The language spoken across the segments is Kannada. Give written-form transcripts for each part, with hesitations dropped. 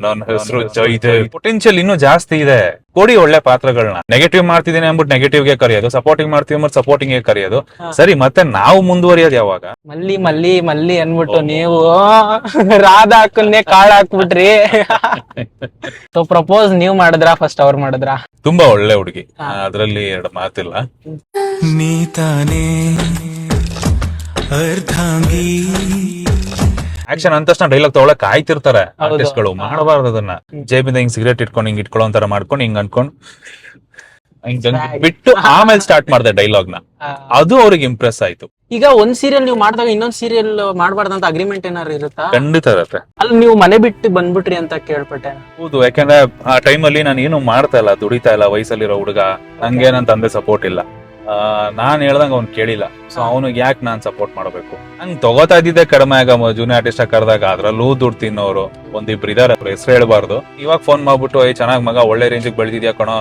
ನನ್ನ ಹೆಸರು ಜೈದೇವ್. ಪೊಟೆನ್ಶಿಯಲ್ ಇನ್ನೂ ಜಾಸ್ತಿ ಇದೆ. ಕೊಡಿ ಒಳ್ಳೆ ಪಾತ್ರಗಳನ್ನ. ನೆಗೆಟಿವ್ ಮಾಡ್ತಿದ್ದೀನಿ ಅಂದ್ಬಿಟ್ಟು ನೆಗೆಟಿವ್ ಗೆ ಕರೆಯೋದು, ಸಪೋರ್ಟಿಂಗ್ ಮಾಡ್ತೀವಿ ಅಂದ್ಬಿಟ್ಟು ಸಪೋರ್ಟಿಂಗ್ ಗೆ ಕರೆಯೋದು. ಸರಿ, ಮತ್ತೆ ನಾವು ಮುಂದುವರಿಯೋದು ಯಾವಾಗ? ಮಲ್ಲಿ ಮಲ್ಲಿ ಮಲ್ಲಿ ಅನ್ಬಿಟ್ಟು ನೀವು ರಾಧಾ ಅಕ್ಕನ್ನೇ ಕಾಳ್ ಹಾಕ್ಬಿಟ್ರಿ. ಸೊ ಪ್ರಪೋಸ್ ನೀವ್ ಮಾಡಿದ್ರಾ ಫಸ್ಟ್ ಅವ್ರು ಮಾಡಿದ್ರಾ? ತುಂಬಾ ಒಳ್ಳೆ ಹುಡುಗಿ, ಅದ್ರಲ್ಲಿ ಎರಡು ಮಾತಿಲ್ಲ. ನೀ ತಾನೇ ಅರ್ಧಾಂಗಿ. ಆಕ್ಷನ್ ಅಂತ ತಕ್ಷಣ ಡೈಲಾಗ್ ತಗೊಳಕ್ ಕಾಯ್ತಿರ್ತಾರೆ ಆರ್ಟಿಸ್ಟ್ ಗಳು. ಮಾಡಬಾರ್ದು ಅದನ್ನ. ಜೇಬಿಂದ ಹಿಂಗ್ ಸಿಗರೇಟ್ ಇಟ್ಕೊಂಡು ಹಿಂಗ್ ಇಟ್ಕೊಳ್ಳೋ ತರ ಮಾಡ್ಕೊಂಡು ಹಿಂಗ್ ಅನ್ಕೊಂಡು ಬಿಟ್ಟು ಆಮೇಲೆ ಸ್ಟಾರ್ಟ್ ಮಾಡಿದೆ ಡೈಲಾಗ್ ನ. ಅದು ಅವ್ರಿಗೆ ಇಂಪ್ರೆಸ್ ಆಯ್ತು. ಈಗ ಒಂದ್ ಸೀರಿಯಲ್ ನೀವು ಮಾಡಿದಾಗ ಇನ್ನೊಂದ್ ಸೀರಿಯಲ್ ಮಾಡಬಾರ್ದಂತ ಅಗ್ರಿಮೆಂಟ್ ಏನಾರು ಇರುತ್ತಾ? ಖಂಡಿತ ಇರತ್ತೆ. ಅಲ್ಲಿ ನೀವು ಮನೆ ಬಿಟ್ಟು ಬಂದ್ಬಿಟ್ರಿ ಅಂತ ಕೇಳ್ಪಟ್ಟೆ. ಹೌದು, ಯಾಕಂದ್ರೆ ಆ ಟೈಮಲ್ಲಿ ನಾನು ಏನು ಮಾಡ್ತಾ ಇಲ್ಲ, ದುಡಿತಾ ಇಲ್ಲ, ವಯಸ್ಸಲ್ಲಿರೋ ಹುಡುಗ. ನಂಗೆ ನನ್ ತಂದೆ ಸಪೋರ್ಟ್ ಇಲ್ಲ. ನಾನ್ ಹೇಳ್ದಂಗ ಅವ್ನ್ ಕೇಳಿಲ್ಲ. ಸೊ ಅವ್ನಿಗೆ ಯಾಕೆ ನಾನ್ ಸಪೋರ್ಟ್ ಮಾಡ್ಬೇಕು? ಹಂಗ್ ತಗೋತಾ ಇದ್ದಿದ್ದೆ ಕಡಿಮೆ ಆಗ ಜೂನಿಯರ್ ಆರ್ಟಿಸ್ಟ್ ಕರೆದಾಗ. ಅದ್ರಲ್ಲೂ ದುಡ್ಡು ತಿನ್ನೋರು ಒಂದಿಬ್ರು ಇದಾರೆ, ಹೆಸರು ಹೇಳ್ಬಾರ್ದು. ಇವಾಗ ಫೋನ್ ಮಾಡ್ಬಿಟ್ಟು ಚೆನ್ನಾಗ್ ಮಗ, ಒಳ್ಳೆ ರೇಂಜಿಗೆ ಬೆಳೆದಿದ್ಯಾ ಕಣೋ,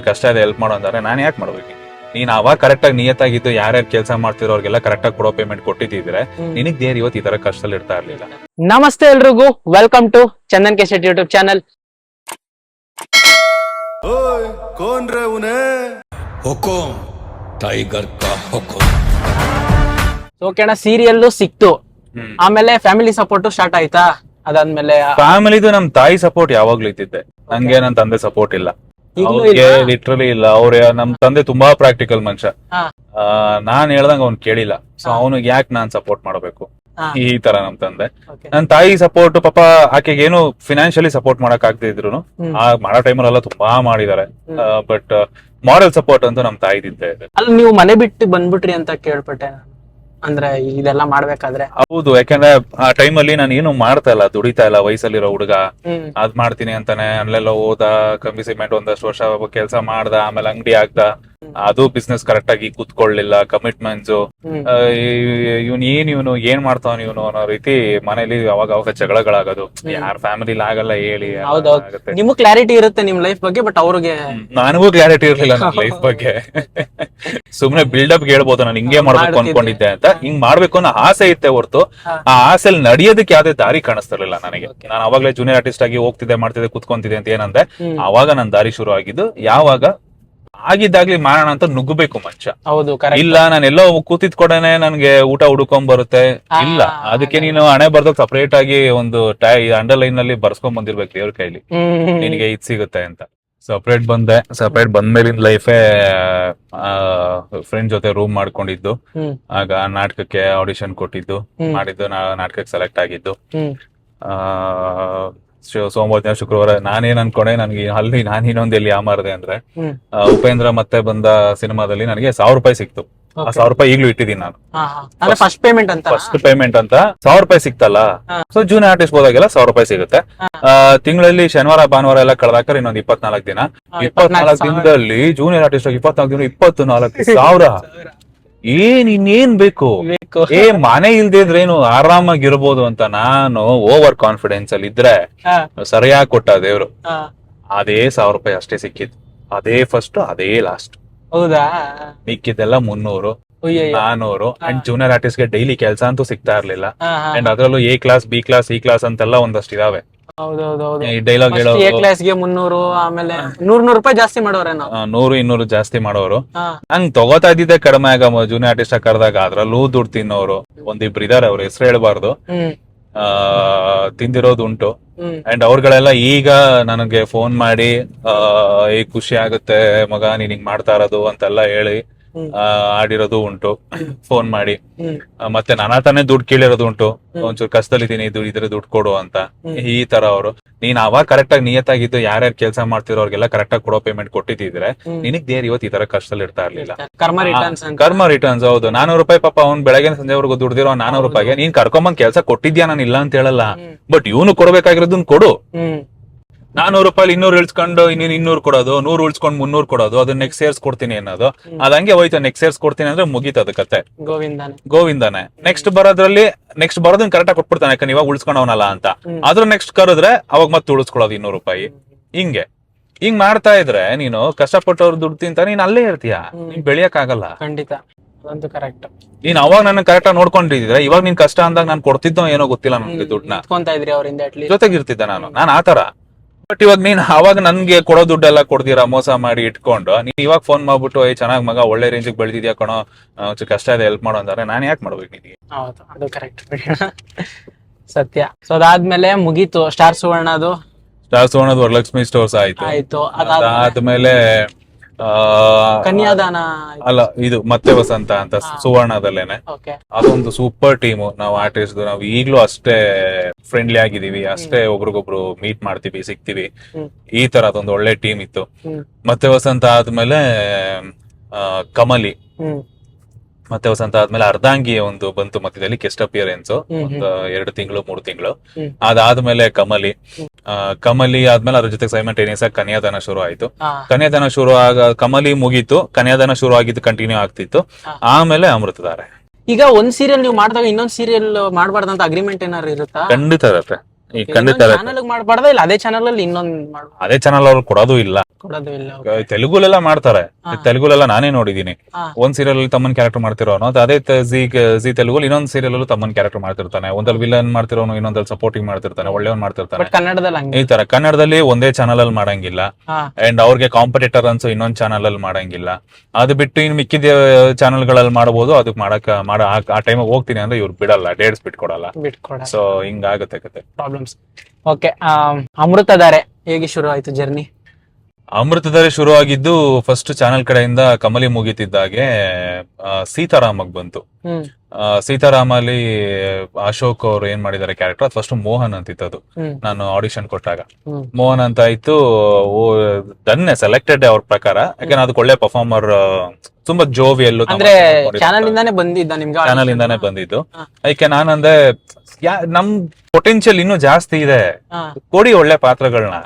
ಕಷ್ಟ ಇದೆ, ಹೆಲ್ಪ್ ಮಾಡೋ ಅಂದ್ರೆ ನಾನ್ ಯಾಕೆ ಮಾಡ್ಬೇಕು? ನೀನ್ ಅವಾಗ ಕರೆಕ್ಟ್ ಆಗಿ ನಿಯತ್ತಾಗಿದ್ದು ಯಾರ್ಯಾರು ಕೆಲಸ ಮಾಡ್ತಿರೋ ಅವ್ರಿಗೆಲ್ಲ ಕರೆಕ್ಟ್ ಆಗಿ ಕೊಡೋ ಪೇಮೆಂಟ್ ಕೊಟ್ಟಿದ್ರೆ ನಿನಗ್ ದೇರ್ ಇವತ್ತು ಈ ತರ ಕಷ್ಟದಲ್ಲಿ ಇರ್ತಾ ಇರ್ಲಿಲ್ಲ. ನಮಸ್ತೆ ಎಲ್ರಿಗೂ, welcome to Chandan cassette YouTube channel. ಹುಕುಂ ಟೈಗರ್ ಕಾ ಹುಕುಂ. ಓಕೆ ಅಣ್ಣ, ಸೀರಿಯಲ್ ಸಿಕ್ತು, ಆಮೇಲೆ ಫ್ಯಾಮಿಲಿ ಸಪೋರ್ಟ್ ಸ್ಟಾರ್ಟ್ ಆಯ್ತಾ? ಅದಾದ್ಮೇಲೆ ಫ್ಯಾಮಿಲಿದು ನಮ್ ತಾಯಿ ಸಪೋರ್ಟ್ ಯಾವಾಗ್ಲೂ ಇದ್ದಿದ್ದೆ. ನಂಗೆ ನನ್ ತಂದೆ ಸಪೋರ್ಟ್ ಇಲ್ಲ, ಅವ್ರಿಗೆ ಲಿಟ್ರಲಿ ಇಲ್ಲ. ಅವ್ರ ನಮ್ ತಂದೆ ತುಂಬಾ ಪ್ರಾಕ್ಟಿಕಲ್ ಮನುಷ್ಯ. ನಾನ್ ಹೇಳ್ದಂಗ ಅವ್ನ್ ಕೇಳಿಲ್ಲ. ಸೊ ಅವ್ನಿಗೆ ಯಾಕೆ ನಾನ್ ಸಪೋರ್ಟ್ ಮಾಡ್ಬೇಕು? ಈ ತರ ನಮ್ ತಂದೆ. ನನ್ ತಾಯಿ ಸಪೋರ್ಟ್, ಪಾಪ ಆಕೆಗೆ ಏನು ಫಿನಾನ್ಷಿಯಲಿ ಸಪೋರ್ಟ್ ಮಾಡಕ್ ಆಗ್ತಿದ್ರು, ಆ ಮಾಡೋ ಟೈಮಲ್ಲೆಲ್ಲ ತುಂಬಾ ಮಾಡಿದಾರೆ. ಬಟ್ ಮಾರಲ್ ಸಪೋರ್ಟ್ ಅಂತೂ ನಮ್ ತಾಯಿದಿದ್ದೆ ಇದೆ. ಅಲ್ಲಿ ನೀವು ಮನೆ ಬಿಟ್ಟು ಬಂದ್ಬಿಟ್ರಿ ಅಂತ ಕೇಳ್ಪಟ್ಟೆ, ಅಂದ್ರೆ ಇದೆಲ್ಲ ಮಾಡ್ಬೇಕಾದ್ರೆ. ಹೌದು, ಯಾಕಂದ್ರೆ ಆ ಟೈಮಲ್ಲಿ ನಾನು ಏನು ಮಾಡ್ತಾ ಇಲ್ಲ, ದುಡಿತಾ ಇಲ್ಲ, ವಯಸ್ಸಲ್ಲಿರೋ ಹುಡುಗ. ಅದ್ ಮಾಡ್ತೀನಿ ಅಂತಾನೆ ಅಲ್ಲೆಲ್ಲ ಹೋದ, ಕಮ್ಮಿ ಸಿಮೆಂಟ್ ಒಂದಷ್ಟು ವರ್ಷ ಕೆಲಸ ಮಾಡ್ದ, ಆಮೇಲೆ ಅಂಗಡಿ ಆಗ್ದ. ಅದು ಬಿಸ್ನೆಸ್ ಕರೆಕ್ಟ್ ಆಗಿ ಕೂತ್ಕೊಳ್ಳಿಲ್ಲ, ಕಮಿಟ್ಮೆಂಟ್ಸ್. ಇವನು ಏನ್ ಮಾಡ್ತಾವ ಇವನು ಅನ್ನೋ ರೀತಿ ಮನೇಲಿ ಅವಾಗ ಜಗಳಗಳಾಗೋದು. ಯಾರ ಫ್ಯಾಮಿಲಿ ಆಗಲ್ಲ ಹೇಳಿ. ನಿಮ್ಗೆ ಕ್ಲಾರಿಟಿ ಇರುತ್ತೆ ನಿಮ್ ಲೈಫ್ ಬಗ್ಗೆ, ಬಟ್ ಅವ್ರಿಗೆ ನನಗೂ ಕ್ಲಾರಿಟಿ ಇರ್ಲಿಲ್ಲ ನನ್ನ ಲೈಫ್ ಬಗ್ಗೆ. ಸುಮ್ನೆ ಬಿಲ್ಡಪ್ ಹೇಳ್ಬೋದು, ನಾನು ಹಿಂಗೆ ಮಾಡ್ಬೇಕು ಅನ್ಕೊಂಡಿದ್ದೆ ಅಂತ. ಹಿಂಗ್ ಮಾಡ್ಬೇಕು ಅನ್ನೋ ಆಸೆ ಇತ್ತೆ ಹೊರತು ಆ ಆಸೆಲ್ ನಡೆಯೋದಕ್ಕೆ ಯಾವ್ದೇ ದಾರಿ ಕಾಣಿಸ್ತಿರ್ಲಿಲ್ಲ ನನಗೆ. ನಾನು ಅವಾಗ್ಲೇ ಜೂನಿಯರ್ ಆರ್ಟಿಸ್ಟ್ ಆಗಿ ಹೋಗ್ತಿದ್ದೆ, ಮಾಡ್ತಿದ್ದೆ, ಕುತ್ಕೊಂತಿದ್ದೆ ಅಂತ ಏನಂದ್ರೆ ಅವಾಗ ನನ್ ದಾರಿ ಶುರು ಆಗಿದ್ದು. ಯಾವಾಗ ಆಗಿದ್ದಾಗ್ಲಿ ಮಾಡೋಣ ಅಂತ ನುಗ್ಗಬೇಕು ಮನುಷ್ಯ. ಹೌದು, ಇಲ್ಲ ನಾನು ಎಲ್ಲೋ ಕೂತಿದ್ ಕೊಡನೆ ನನ್ಗೆ ಊಟ ಹುಡ್ಕೊಂಡ್ ಬರುತ್ತೆ. ಇಲ್ಲ, ಅದಕ್ಕೆ ನೀನು ಹಣೆ ಬರ್ದಾಗ ಸಪರೇಟ್ ಆಗಿ ಒಂದು ಅಂಡರ್ಲೈನ್ ನಲ್ಲಿ ಬರ್ಸ್ಕೊಂಡ್ ಬಂದಿರ್ಬೇಕು ದೇವ್ರ ಕೈಲಿ, ನಿನಗೆ ಇದ್ ಸಿಗುತ್ತೆ ಅಂತ. ಸಪರೇಟ್ ಬಂದ್ಮೇಲಿನ ಲೈಫೇ ಫ್ರೆಂಡ್ ಜೊತೆ ರೂಮ್ ಮಾಡ್ಕೊಂಡಿದ್ದು. ಆಗ ನಾಟಕಕ್ಕೆ ಆಡಿಷನ್ ಕೊಟ್ಟಿದ್ದು, ಮಾಡಿದ್ದು, ನಾಟಕಕ್ಕೆ ಸೆಲೆಕ್ಟ್ ಆಗಿದ್ದು. ಸೋಮವಾರ ದಿನ ಶುಕ್ರವಾರ ನಾನೇನ್ ಅನ್ಕೊಂಡೆ, ನನ್ಗೆ ಅಲ್ಲಿ ನಾನು ಇನ್ನೊಂದು ಎಲ್ಲಿ ಯಾಮಾರದೆ ಅಂದ್ರೆ ಉಪೇಂದ್ರ ಮತ್ತೆ ಬಂದ ಸಿನಿಮಾದಲ್ಲಿ ನನಗೆ 1000 ರೂಪಾಯಿ ಸಿಕ್ತು. ಆ 1000 ರೂಪಾಯಿ ಈಗ್ಲೂ ಇಟ್ಟಿದ್ದೀನಿ ನಾನು. ಫಸ್ಟ್ ಪೇಮೆಂಟ್ ಅಂತ 1000 ರೂಪಾಯಿ ಸಿಕ್ತಲ್ಲ. ಸೊ ಜೂನಿಯರ್ ಆರ್ಟಿಸ್ಟ್ ಹೋದಾಗೆಲ್ಲ 1000 ರೂಪಾಯಿ ಸಿಗುತ್ತೆ. ತಿಂಗಳಲ್ಲಿ ಶನಿವಾರ ಭಾನುವಾರ ಎಲ್ಲ ಕಳೆದಾಕ ಇನ್ನೊಂದು 24 ದಿನ. 24 ದಿನದಲ್ಲಿ ಜೂನಿಯರ್ ಆರ್ಟಿಸ್ಟ್ 24 ದಿನ 24,000. ಇನ್ನೇನ್ ಬೇಕು? ಮನೆ ಇಲ್ದೇ ಇದ್ರೇನು ಆರಾಮಾಗಿರ್ಬೋದು ಅಂತ ನಾನು ಓವರ್ ಕಾನ್ಫಿಡೆನ್ಸ್ ಅಲ್ಲಿ ಇದ್ರೆ ಸರಿಯಾಗಿ ಕೊಟ್ಟ ದೇವ್ರು. ಅದೇ 1000 ರೂಪಾಯಿ ಅಷ್ಟೇ ಸಿಕ್ಕಿದ್ದು. ಅದೇ ಫಸ್ಟ್, ಅದೇ ಲಾಸ್ಟ್. ಹೌದಾ? ಮಿಕ್ಕಿದ್ದೆಲ್ಲ 300, 400. ಅಂಡ್ ಜೂನಿಯರ್ ಆರ್ಟಿಸ್ಟ್ ಗೆ ಡೈಲಿ ಕೆಲಸ ಅಂತೂ ಸಿಗ್ತಾ ಇರ್ಲಿಲ್ಲ. ಅಂಡ್ ಅದ್ರಲ್ಲೂ A class, B class, C class ಅಂತೆಲ್ಲ ಒಂದಷ್ಟು ಇದಾವೆ. ಈ ಡೈಲಾಗ್ ಹೇಳೋ ಕ್ಲಾಸ್ಗೆ 300, ಆಮೇಲೆ 100 ರೂಪಾಯಿ ಜಾಸ್ತಿ ಮಾಡೋರೆ. 100-200 ಜಾಸ್ತಿ ಮಾಡೋರು. ಹಂಗ್ ತಗೋತಾ ಇದ್ದಿದ್ದೆ ಕಡಿಮೆ ಆಗ ಜೂನಿಯರ್ ಆರ್ಟಿಸ್ಟ್ ಕರೆದಾಗ. ಅದ್ರಲ್ಲೂ ದುಡ್ಡು ತಿನ್ನೋರು ಒಂದಿಬ್ರು ಇದಾರೆ, ಅವ್ರ ಹೆಸರು ಹೇಳ್ಬಾರ್ದು. ತಿಂದಿರೋದು ಉಂಟು. ಅಂಡ್ ಅವ್ರಗಳೆಲ್ಲ ಈಗ ನನಗೆ ಫೋನ್ ಮಾಡಿ ಖುಷಿ ಆಗುತ್ತೆ ಮಗ ನೀನ್ ಹಿಂಗ್ ಮಾಡ್ತಾ ಇರೋದು ಅಂತೆಲ್ಲ ಹೇಳಿ ಆಡಿರೋದು ಉಂಟು. ಫೋನ್ ಮಾಡಿ ಮತ್ತೆ ನಾನಾ ತಾನೇ ದುಡ್ಡು ಕೇಳಿರೋದು ಉಂಟು. ಒಂಚೂರು ಕಷ್ಟದಲ್ಲಿದ್ದೀನಿ, ಇದ್ರೆ ದುಡ್ಡು ಕೊಡು ಅಂತ. ಈ ತರ ಅವರು. ನೀನ್ ಅವಾಗ ಕರೆಕ್ಟ್ ಆಗಿ ನಿಯತ್ತಾಗಿದ್ದು ಯಾರ್ಯಾರು ಕೆಲಸ ಮಾಡ್ತಿರೋ ಅವ್ರಿಗೆಲ್ಲ ಕರೆಕ್ಟ್ ಆಗಿ ಕೊಡೋ ಪೇಮೆಂಟ್ ಕೊಟ್ಟಿದ್ರೆ ನಿನಗ್ ದೇರ್ ಇವತ್ತು ಈ ತರ ಕಷ್ಟದಲ್ಲಿ ಇರ್ತಾ ಇರ್ಲಿಲ್ಲ. ಕರ್ಮ ರಿಟರ್ನ್ಸ್. ಹೌದು, 400 ರೂಪಾಯಿ ಪಾಪ ಅವ್ನ್ ಬೆಳಗ್ಗೆ ಸಂಜೆವರೆಗೂ ದುಡ್ದಿರೋ 400 ರೂಪಾಯಿಗೆ ನೀನ್ ಕರ್ಕೊಂಬಂದ್ ಕೆಲಸ ಕೊಟ್ಟಿದ್ಯಾ, ನಾನು ಇಲ್ಲ ಅಂತ ಹೇಳಲ್ಲ. ಬಟ್ ಇವನು ಕೊಡ್ಬೇಕಾಗಿರೋದನ್ನ ಕೊಡು. 400 ರೂಪಾಯಿ 200 ಇಳ್ಸ್ಕೊಂಡು 200 ಕೊಡೋದು, 100 ಉಳ್ಸ್ಕೊಂಡು 300 ಕೊಡೋದು, ಅದನ್ನ ನೆಕ್ಸ್ಟ್ ಸೇರ್ಸ್ ಕೊಡ್ತೀನಿ ಅನ್ನೋದು. ಅದಂಗೆ ಹೋಯ್ತು. ನೆಕ್ಸ್ಟ್ ಸೇರ್ಸ್ ಕೊಡ್ತೀನಿ ಅಂದ್ರೆ ಮುಗೀತದ ಕತೆ, ಗೋವಿಂದಾನೆ. ನೆಕ್ಸ್ಟ್ ಬರೋದನ್ನ ಕರೆಕ್ಟ್ ಆಗಿ ಕೊಟ್ಬಿಡ್ತಾನೆ, ಯಾಕಂದ್ರೆ ಇವಾಗ ಉಳ್ಸ್ಕೊಂಡವನಲ್ಲ ಅಂತ. ಆದ್ರೂ ನೆಕ್ಸ್ಟ್ ಕರೆದ್ರೆ ಅವಾಗ ಮತ್ತೆ ಉಳಿಸ್ಕೊಳ್ಳೋದು 200 ರೂಪಾಯಿ. ಹಿಂಗ್ ಮಾಡ್ತಾ ಇದ್ರೆ ನೀನು ಕಷ್ಟಪಟ್ಟವ್ರು ದುಡ್ಡು ತಿಂತ ನೀನ್ ಅಲ್ಲೇ ಇರ್ತೀಯ, ನೀನ್ ಬೆಳೆಯಕ್ ಆಗಲ್ಲ. ಖಂಡಿತ. ಅದಂತೂ ಕರೆಕ್ಟ್. ನೀನ್ ಅವಾಗ ನನ್ನ ಕರೆಕ್ಟ್ ಆಗಿ ನೋಡ್ಕೊಂಡಿದ್ರೆ ಇವಾಗ ನಿನ್ ಕಷ್ಟ ಅಂದಾಗ ನಾನು ಕೊಡ್ತಿದ್ದೋ ಏನೋ ಗೊತ್ತಿಲ್ಲ ನನ್ಗೆ ದುಡ್ಡನ್ನ, ನಿಂತ್ಕೊಂತ ಇದ್ರಿ ಅವರಿಂದ ಅಟ್ಲೀಸ್ಟ್. ಜೊತೆಗಿರ್ತಿದ್ದೆ ನಾನು ಆತರ. ಬಟ್ ಇವಾಗ ನೀನ್ ಅವಾಗ ನನ್ಗೆ ಕೊಡೋ ದುಡ್ಡೆಲ್ಲ ಕೊಡ್ದಿರಾ ಮೋಸ ಮಾಡಿ ಇಟ್ಕೊಂಡು ನೀನ್ ಇವಾಗ ಫೋನ್ ಮಾಡ್ಬಿಟ್ಟು ಚೆನ್ನಾಗ್ ಮಗ ಒಳ್ಳೆ ರೇಂಜಿಗೆ ಬೆಳೆದಿದ್ಯಾ ಕಣೋ, ಕಷ್ಟ ಇದೆ ಹೆಲ್ಪ್ ಮಾಡೋ ಅಂದ್ರೆ ನಾನ್ ಯಾಕೆ ಮಾಡ್ಬೇಕು ನಿನಗೆ? ಹೌದು, ಅದು ಕರೆಕ್ಟ್ ಸತ್ಯ. ಸೊ ಅದಾದ್ಮೇಲೆ ಮುಗೀತು ಸ್ಟಾರ್ ಸುವರ್ಣದು. ಸ್ಟಾರ್ ಸುವರ್ಣದ ವರಲಕ್ಷ್ಮಿ ಸ್ಟೋರ್ಸ್ ಆಯ್ತು. ಅದಾದ್ಮೇಲೆ ಕನ್ಯಾದಾನ ಅಲ್ಲ, ಇದು ಮತ್ತೆ ವಸಂತ ಅಂತ ಸುವರ್ಣದಲ್ಲೇನೆ. ಅದೊಂದು ಸೂಪರ್ ಟೀಮು. ನಾವು ಆರ್ಟಿಸ್ಟ್ ನಾವು ಈಗ್ಲೂ ಅಷ್ಟೇ ಫ್ರೆಂಡ್ಲಿ ಆಗಿದೀವಿ, ಅಷ್ಟೇ ಒಬ್ರಿಗೊಬ್ರು ಮೀಟ್ ಮಾಡ್ತೀವಿ, ಸಿಗ್ತೀವಿ. ಈ ತರ ಅದೊಂದು ಒಳ್ಳೆ ಟೀಮ್ ಇತ್ತು. ಮತ್ತೆ ವಸಂತ ಆದ್ಮೇಲೆ ಕಮಲಿ, ಮತ್ತೆ ವಸಂತ ಆದ್ಮೇಲೆ ಅರ್ಧಾಂಗಿ ಒಂದು ಬಂತು ಮಧ್ಯದಲ್ಲಿ ಗೆಸ್ಟ್ ಅಪಿಯರೆನ್ಸ್ ಒಂದು 2 ತಿಂಗಳು 3 ತಿಂಗಳು. ಅದಾದ್ಮೇಲೆ ಕಮಲಿ ಆದ್ಮೇಲೆ ಅದ್ರ ಜೊತೆ ಸೈಮಲ್ಟೇನಿಯಸ್ ಆಗಿ ಕನ್ಯಾದಾನ ಶುರು ಆಯ್ತು. ಕನ್ಯಾದಾನ ಶುರು ಕಮಲಿ ಮುಗೀತು, ಕನ್ಯಾದಾನ ಶುರು ಆಗಿದ್ದು ಕಂಟಿನ್ಯೂ ಆಗ್ತಿತ್ತು. ಆಮೇಲೆ ಅಮೃತಧಾರೆ. ಈಗ ಒಂದ್ ಸೀರಿಯಲ್ ನೀವು ಮಾಡಿದಾಗ ಇನ್ನೊಂದ್ ಸೀರಿಯಲ್ ಮಾಡಬಾರ್ದಂತ ಅಗ್ರಿಮೆಂಟ್ ಏನಾರು ಇರುತ್ತಾ? ಖಂಡಿತ ಇರತ್ತೆ. ಚಾನಲ್ ಮಾಡಬಾರ್ದ, ಇಲ್ಲ ಅದೇ ಚಾನಲ್ ಅಲ್ಲಿ ಅದೇ ಚಾನಲ್ ಅವ್ರು ಕೊಡೋದು ಇಲ್ಲ. ತೆಲುಗುಲೆಲ್ಲ ಮಾಡ್ತಾರೆ, ತೆಲುಗುಲೆಲ್ಲ ನಾನೇ ನೋಡಿದೀನಿ. ಒಂದ್ ಸೀರಿಯಲ್ ಅಲ್ಲಿ ತಮ್ಮನ್ ಕ್ಯಾರೆಕ್ಟರ್ ಮಾಡ್ತಿರೋನು ಅದೇ ಜಿ ತೆಲುಗು ಇನ್ನೊಂದ್ ಸೀರಿಯಲ್ ಅಲ್ಲೂ ತಮ್ಮನ್ ಕ್ಯಾರೆಕ್ಟರ್ ಮಾಡ್ತಿರ್ತಾನೆ. ಒಂದಲ್ಲಿ ವಿಲನ್ ಮಾಡ್ತಿರೋನು, ಇನ್ನೊಂದಲ್ಲಿ ಸಪೋರ್ಟಿಂಗ್ ಮಾಡ್ತಿರ್ತಾನೆ, ಒಳ್ಳೆಯವನ್ ಮಾಡ್ತಿರ್ತಾನೆ. ಕನ್ನಡದಲ್ಲಿ ಈ ತರ ಕನ್ನಡದಲ್ಲಿ ಒಂದೇ ಚಾನಲ್ ಅಲ್ಲಿ ಮಾಡಂಗಿಲ್ಲ. ಅಂಡ್ ಅವ್ರಿಗೆ ಕಾಂಪಿಟೇಟರ್ ಅನ್ಸು ಇನ್ನೊಂದ್ ಚಾನಲ್ ಅಲ್ಲಿ ಮಾಡಂಗಿಲ್ಲ. ಅದು ಬಿಟ್ಟು ಇನ್ ಮಿಕ್ಕಿದ ಚಾನಲ್ ಗಳಲ್ಲಿ ಮಾಡಬಹುದು. ಅದಕ್ಕೆ ಆ ಟೈಮ್ ಹೋಗ್ತೀನಿ ಅಂದ್ರೆ ಇವ್ರು ಬಿಡಲ್ಲ, ಡೇಟ್ಸ್ ಬಿಟ್ಕೊಡಲ್ಲ. ಸೊ ಹಿಂಗಾಗುತ್ತೆ ಕತೆ ಪ್ರಾಬ್ಲಮ್ಸ್. ಓಕೆ, ಅಮೃತಧಾರೆ ಹೇಗೆ ಶುರು ಆಯ್ತು ಜರ್ನಿ? ಅಮೃತಧಾರೆ ಶುರು ಆಗಿದ್ದು ಫಸ್ಟ್ ಚಾನೆಲ್ ಕಡೆಯಿಂದ ಕಮಲಿ ಮುಗಿತಿದ್ದಾಗೆ ಸೀತಾರಾಮಗ್ ಬಂತು. ಸೀತಾರಾಮ ಅಲ್ಲಿ ಅಶೋಕ್ ಅವ್ರು ಏನ್ ಮಾಡಿದಾರೆ ಕ್ಯಾರೆಕ್ಟರ್, ಅದು ಫಸ್ಟ್ ಮೋಹನ್ ಅಂತಿತ್ತು. ನಾನು ಆಡಿಷನ್ ಕೊಟ್ಟಾಗ ಮೋಹನ್ ಅಂತ ಆಯ್ತು. ದನ್ನೆ ಸೆಲೆಕ್ಟೆಡ್ ಅವ್ರ ಪ್ರಕಾರ, ಯಾಕಂದ್ರೆ ಅದಕ್ಕೆ ಒಳ್ಳೆ ಪರ್ಫಾರ್ಮರ್, ತುಂಬಾ ಜೋವಿಯಲ್ಲು ಚಾನಲ್ ಇಂದಾನೆ ಬಂದಿದ್ದು. ಅದಕ್ಕೆ ನಾನಂದ್ರೆ ನಮ್ ಪೊಟೆನ್ಶಿಯಲ್ ಇನ್ನೂ ಜಾಸ್ತಿ ಇದೆ, ಕೊಡಿ ಒಳ್ಳೆ ಪಾತ್ರಗಳನ್ನ.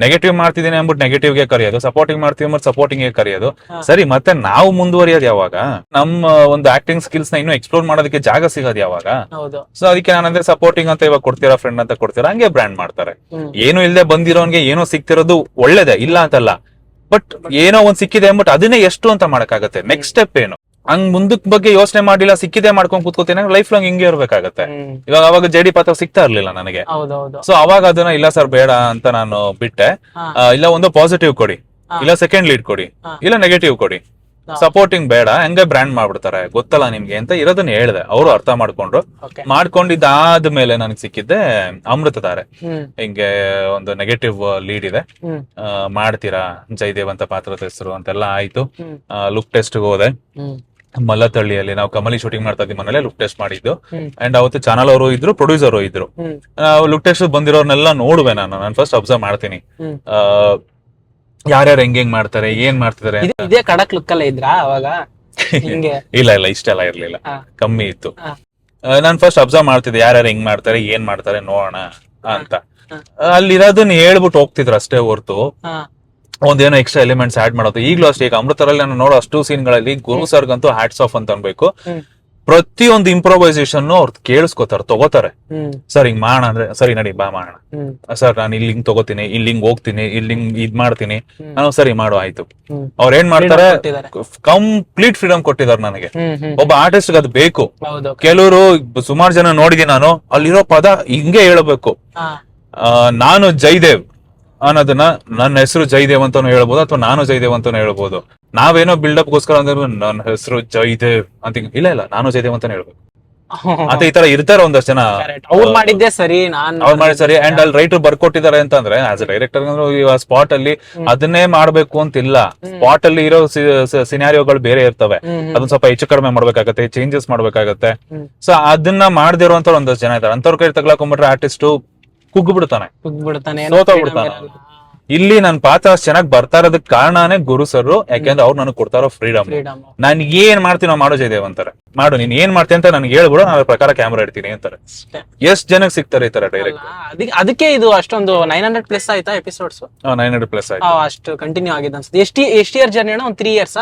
ನೆಗೆಟಿವ್ ಮಾಡ್ತಿದ್ದೀನಿ ಅಂದ್ಬಿಟ್ಟು ನೆಗೆಟಿವ್ ಗೆ ಕರೆಯೋದು, ಸಪೋರ್ಟಿಂಗ್ ಮಾಡ್ತೀವಿ ಅಂದ್ಬಿಟ್ಟು ಸಪೋರ್ಟಿಂಗ್ ಗೆ ಕರೆಯೋದು. ಸರಿ, ಮತ್ತೆ ನಾವು ಮುಂದುವರಿಯೋದು ಯಾವಾಗ? ನಮ್ಮ ಒಂದು ಆಕ್ಟಿಂಗ್ ಸ್ಕಿಲ್ಸ್ ನ ಇನ್ನೂ ಎಕ್ಸ್ಪ್ಲೋರ್ ಮಾಡೋದಕ್ಕೆ ಜಾಗ ಸಿಗೋದು ಯಾವಾಗ? ಸೊ ಅದಕ್ಕೆ ನಾನಂದ್ರೆ ಸಪೋರ್ಟಿಂಗ್ ಅಂತ ಇವಾಗ ಕೊಡ್ತೀರಾ, ಫ್ರೆಂಡ್ ಅಂತ ಕೊಡ್ತೀರಾ, ಹಂಗೆ ಬ್ರ್ಯಾಂಡ್ ಮಾಡ್ತಾರೆ. ಏನು ಇಲ್ಲದೆ ಬಂದಿರೋನ್ಗೆ ಏನೋ ಸಿಕ್ತಿರೋದು ಒಳ್ಳೇದೇ, ಇಲ್ಲ ಅಂತಲ್ಲ. ಬಟ್ ಏನೋ ಒಂದ್ ಸಿಕ್ಕಿದೆ ಅಂದ್ಬಿಟ್ಟು ಅದನ್ನೇ ಎಷ್ಟು ಅಂತ ಮಾಡಕ್ಕಾಗತ್ತೆ? ನೆಕ್ಸ್ಟ್ ಸ್ಟೆಪ್ ಏನು? ಹಂಗ್ ಮುಂದಕ್ ಬಗ್ಗೆ ಯೋಚನೆ ಮಾಡಿಲ್ಲ, ಸಿಕ್ಕಿದೆ ಮಾಡ್ಕೊಂಡ್ ಕೂತ್ಕೋತೀನಿ, ಲೈಫ್ ಲಾಂಗ್ ಹಿಂಗೆ ಇರ್ಬೇಕಾಗತ್ತೆ. ಇವಾಗ ಅವಾಗ ಜೆಡಿ ಪಾತ್ರ ಸಿಗ್ತಾ ಇರ್ಲಿಲ್ಲ ನನಗೆ. ಸೊ ಅವಾಗ ಅದನ್ನ ಇಲ್ಲ ಸರ್ ಬೇಡ ಅಂತ ನಾನು ಬಿಟ್ಟೆ. ಇಲ್ಲ ಒಂದು ಪಾಸಿಟಿವ್ ಕೊಡಿ, ಇಲ್ಲ ಸೆಕೆಂಡ್ ಲೀಡ್ ಕೊಡಿ, ಇಲ್ಲ ನೆಗೆಟಿವ್ ಕೊಡಿ, ಸಪೋರ್ಟಿಂಗ್ ಬೇಡ, ಹಂಗೆ ಬ್ರ್ಯಾಂಡ್ ಮಾಡ್ಬಿಡ್ತಾರೆ, ಗೊತ್ತಲ್ಲ ನಿಮ್ಗೆ ಅಂತ ಇರೋದನ್ನ ಹೇಳ್ದೆ. ಅವರು ಅರ್ಥ ಮಾಡ್ಕೊಂಡಿದ್ದಾದ್ಮೇಲೆ ನನಗೆ ಸಿಕ್ಕಿದ್ದೆ ಅಮೃತಧಾರೆ. ಹಿಂಗೆ ಒಂದು ನೆಗೆಟಿವ್ ಲೀಡ್ ಇದೆ, ಮಾಡ್ತೀರಾ ಜಯದೇವ್ ಅಂತ ಪಾತ್ರದ ಹೆಸರು ಅಂತೆಲ್ಲ ಆಯ್ತು. ಲುಕ್ ಟೆಸ್ಟ್ ಹೋದೆ ಮಲ್ಲತಳ್ಳಿಯಲ್ಲಿ. ನಾವು ಕಮಲಿ ಶೂಟಿಂಗ್ ಮಾಡ್ತಾ ಇದ್ವಿ ಮನೇಲೆ ಲುಕ್ ಟೆಸ್ಟ್ ಮಾಡಿದ್ದು. ಅಂಡ್ ಅವತ್ತು ಚಾನಲ್ ಅವರು ಇದ್ರು, ಪ್ರೊಡ್ಯೂಸರ್ ಇದ್ರು. ಲುಕ್ ಟೆಸ್ಟ್ ಬಂದಿರೋರ್ನೆಲ್ಲ ನೋಡುವೆ ನಾನು ಫಸ್ಟ್ ಅಬ್ಸರ್ವ್ ಮಾಡ್ತೀನಿ, ಯಾರ್ಯಾರು ಹೆಂಗ್ ಮಾಡ್ತಾರೆ, ಏನ್ ಮಾಡ್ತಿದ್ದಾರೆ. ಇದೇ ಕಡಕ್ ಲುಕ್ ಅಲ್ಲ ಇದ್ರಾ ಅವಾಗ? ಇಲ್ಲ ಇಷ್ಟೆಲ್ಲ ಇರ್ಲಿಲ್ಲ, ಕಮ್ಮಿ ಇತ್ತು. ನಾನ್ ಫಸ್ಟ್ ಅಬ್ಸರ್ವ್ ಮಾಡ್ತಿದ್ದೆ, ಯಾರ್ಯಾರು ಹೆಂಗ್ ಮಾಡ್ತಾರೆ, ಏನ್ ಮಾಡ್ತಾರೆ ನೋಡೋಣ ಅಂತ. ಅಲ್ಲಿರೋದನ್ನ ಹೇಳ್ಬಿಟ್ಟು ಹೋಗ್ತಿದ್ರು ಅಷ್ಟೇ ಹೊರ್ತು ಒಂದೇನೋ ಎಕ್ಸ್ಟ್ರಾ ಎಲಿಮೆಂಟ್ಸ್ ಆಡ್ ಮಾಡೋದು. ಈಗ್ಲೂ ಅಷ್ಟೇ, ಈಗ ಅಮೃತರಲ್ಲಿ ನಾನು ನೋಡೋ ಅಷ್ಟು ಸೀನ್ಗಳಲ್ಲಿ ಗುರು ಸರ್ಗಂತೂ ಹ್ಯಾಟ್ಸ್ ಆಫ್ ಅಂತ ಅನ್ಬೇಕು. ಪ್ರತಿಯೊಂದು ಇಂಪ್ರೊವೈಸೇಷನ್ ಅವ್ರು ಕೇಳಿಸ್ಕೊತಾರೆ, ತಗೋತಾರೆ. ಸರ್ ಹಿಂಗ್ ಮಾಡೋಣ ಅಂದ್ರೆ ಸರಿ ನಡಿ ಬಾ ಮಾಡೋಣ, ಸರ್ ನಾನು ಇಲ್ಲಿ ಹಿಂಗ್ ತಗೋತೀನಿ, ಇಲ್ಲಿ ಹಿಂಗ್ ಹೋಗ್ತೀನಿ, ಇಲ್ಲಿ ಹಿಂಗ್ ಇದ್ ಮಾಡ್ತೀನಿ, ನಾನು ಸರಿ ಮಾಡು ಆಯ್ತು. ಅವ್ರ ಏನ್ ಮಾಡ್ತಾರೆ, ಕಂಪ್ಲೀಟ್ ಫ್ರೀಡಮ್ ಕೊಟ್ಟಿದ್ದಾರೆ ನನಗೆ. ಒಬ್ಬ ಆರ್ಟಿಸ್ಟ್ ಅದು ಬೇಕು. ಕೆಲವರು ಸುಮಾರು ಜನ ನೋಡಿದೀನಿ ನಾನು, ಅಲ್ಲಿರೋ ಪದ ಹಿಂಗೆ ಹೇಳಬೇಕು. ನಾನು ಜಯದೇವ್ ಅನ್ನೋದನ್ನ ನನ್ನ ಹೆಸರು ಜಯದೇವ್ ಅಂತಾನು ಹೇಳ್ಬೋದು, ಅಥವಾ ನಾನು ಜಯದೇವ್ ಅಂತಾನು ಹೇಳ್ಬೋದು. ನಾವೇನೋ ಬಿಲ್ಡಪ್ ಗೋಸ್ಕರ ಅಂದ್ರೆ ನನ್ನ ಹೆಸರು ಜಯದೇವ್ ಅಂತ, ಇಲ್ಲ ನಾನು ಜಯದೇವ್ ಅಂತಾನೆ ಹೇಳ್ಬೇಕು ಅಂತ. ಈ ತರ ಇರ್ತಾರೆ ಒಂದಷ್ಟು ಜನ. ಅವ್ರು ಮಾಡಿದ್ದೆ ಸರಿ, ಅವ್ರು ಮಾಡಿದ್ ಸರಿ. ಅಂಡ್ ಅಲ್ಲಿ ರೈಟರ್ ಬರ್ಕೊಟ್ಟಿದ್ದಾರೆ ಅಂತಂದ್ರೆ ಆಸ್ ಎ ಡೈರೆಕ್ಟರ್ ಸ್ಪಾಟ್ ಅಲ್ಲಿ ಅದನ್ನೇ ಮಾಡ್ಬೇಕು ಅಂತಿಲ್ಲ. ಸ್ಪಾಟ್ ಅಲ್ಲಿ ಇರೋ ಸಿನಾರಿಯೋಗಳು ಬೇರೆ ಇರ್ತವೆ, ಅದನ್ನ ಸ್ವಲ್ಪ ಹೆಚ್ಚು ಕಡಿಮೆ ಮಾಡ್ಬೇಕಾಗತ್ತೆ, ಚೇಂಜಸ್ ಮಾಡ್ಬೇಕಾಗತ್ತೆ. ಸೊ ಅದನ್ನ ಮಾಡದಿರುವಂತ ಒಂದಷ್ಟು ಜನ ಇದ್ದಾರೆ. ಅಂತವ್ರ ಕೈ ತಗ್ಲಾಕೊಂಡ್ಬಿಟ್ರೆ ಆರ್ಟಿಸ್ಟ್ ಕುಗ್ಬಿಡ್ತಾನೆ, ಸೋತೋಗ್ಬಿಡ್ತಾನೆ. ಇಲ್ಲಿ ನನ್ ಪಾತ್ರ ಚೆನ್ನಾಗಿ ಬರ್ತಾ ಇರೋದಕ್ಕೆ ಕಾರಣನೇ ಗುರು ಸರ್, ಯಾಕೆಂದ್ರೆ ಅವ್ರು ನನಗೆ ಕೊಡ್ತಾರೋ ಫ್ರೀಡಮ್. ನಾನ್ ಏನ್ ಮಾಡ್ತೀನೋ ಮಾಡೋ ಜಯದೇವ್ ಅಂತಾರೆ, ಮಾಡು ನೀನ್ ಏನ್ ಮಾಡ್ತೀನಿ ಅಂತ ನನ್ಗೆ ಹೇಳ್ಬಿಡು, ನಾನು ಪ್ರಕಾರ ಕ್ಯಾಮ್ರಾ ಇಡ್ತೀನಿ ಅಂತಾರೆ. ಎಷ್ಟ್ ಜನಕ್ಕೆ ಸಿಗ್ತಾರೆ ಈ ತರ ಡೈರೆಕ್ಟ್. ಅದಕ್ಕೆ ಇದು ಅಷ್ಟೊಂದು 900+ ಆಯ್ತಾ ಎಪಿಸೋಡ್ಸ್? 900+ ಆಯ್ತು. ಅಷ್ಟು ಕಂಟಿನ್ಯೂ ಆಗಿದೆ ಅನ್ಸುತ್ತೆ. ಎಷ್ಟು ಇಯರ್ ಜರ್ನಿ ಅಣ್ಣ? ಒಂದು 3 years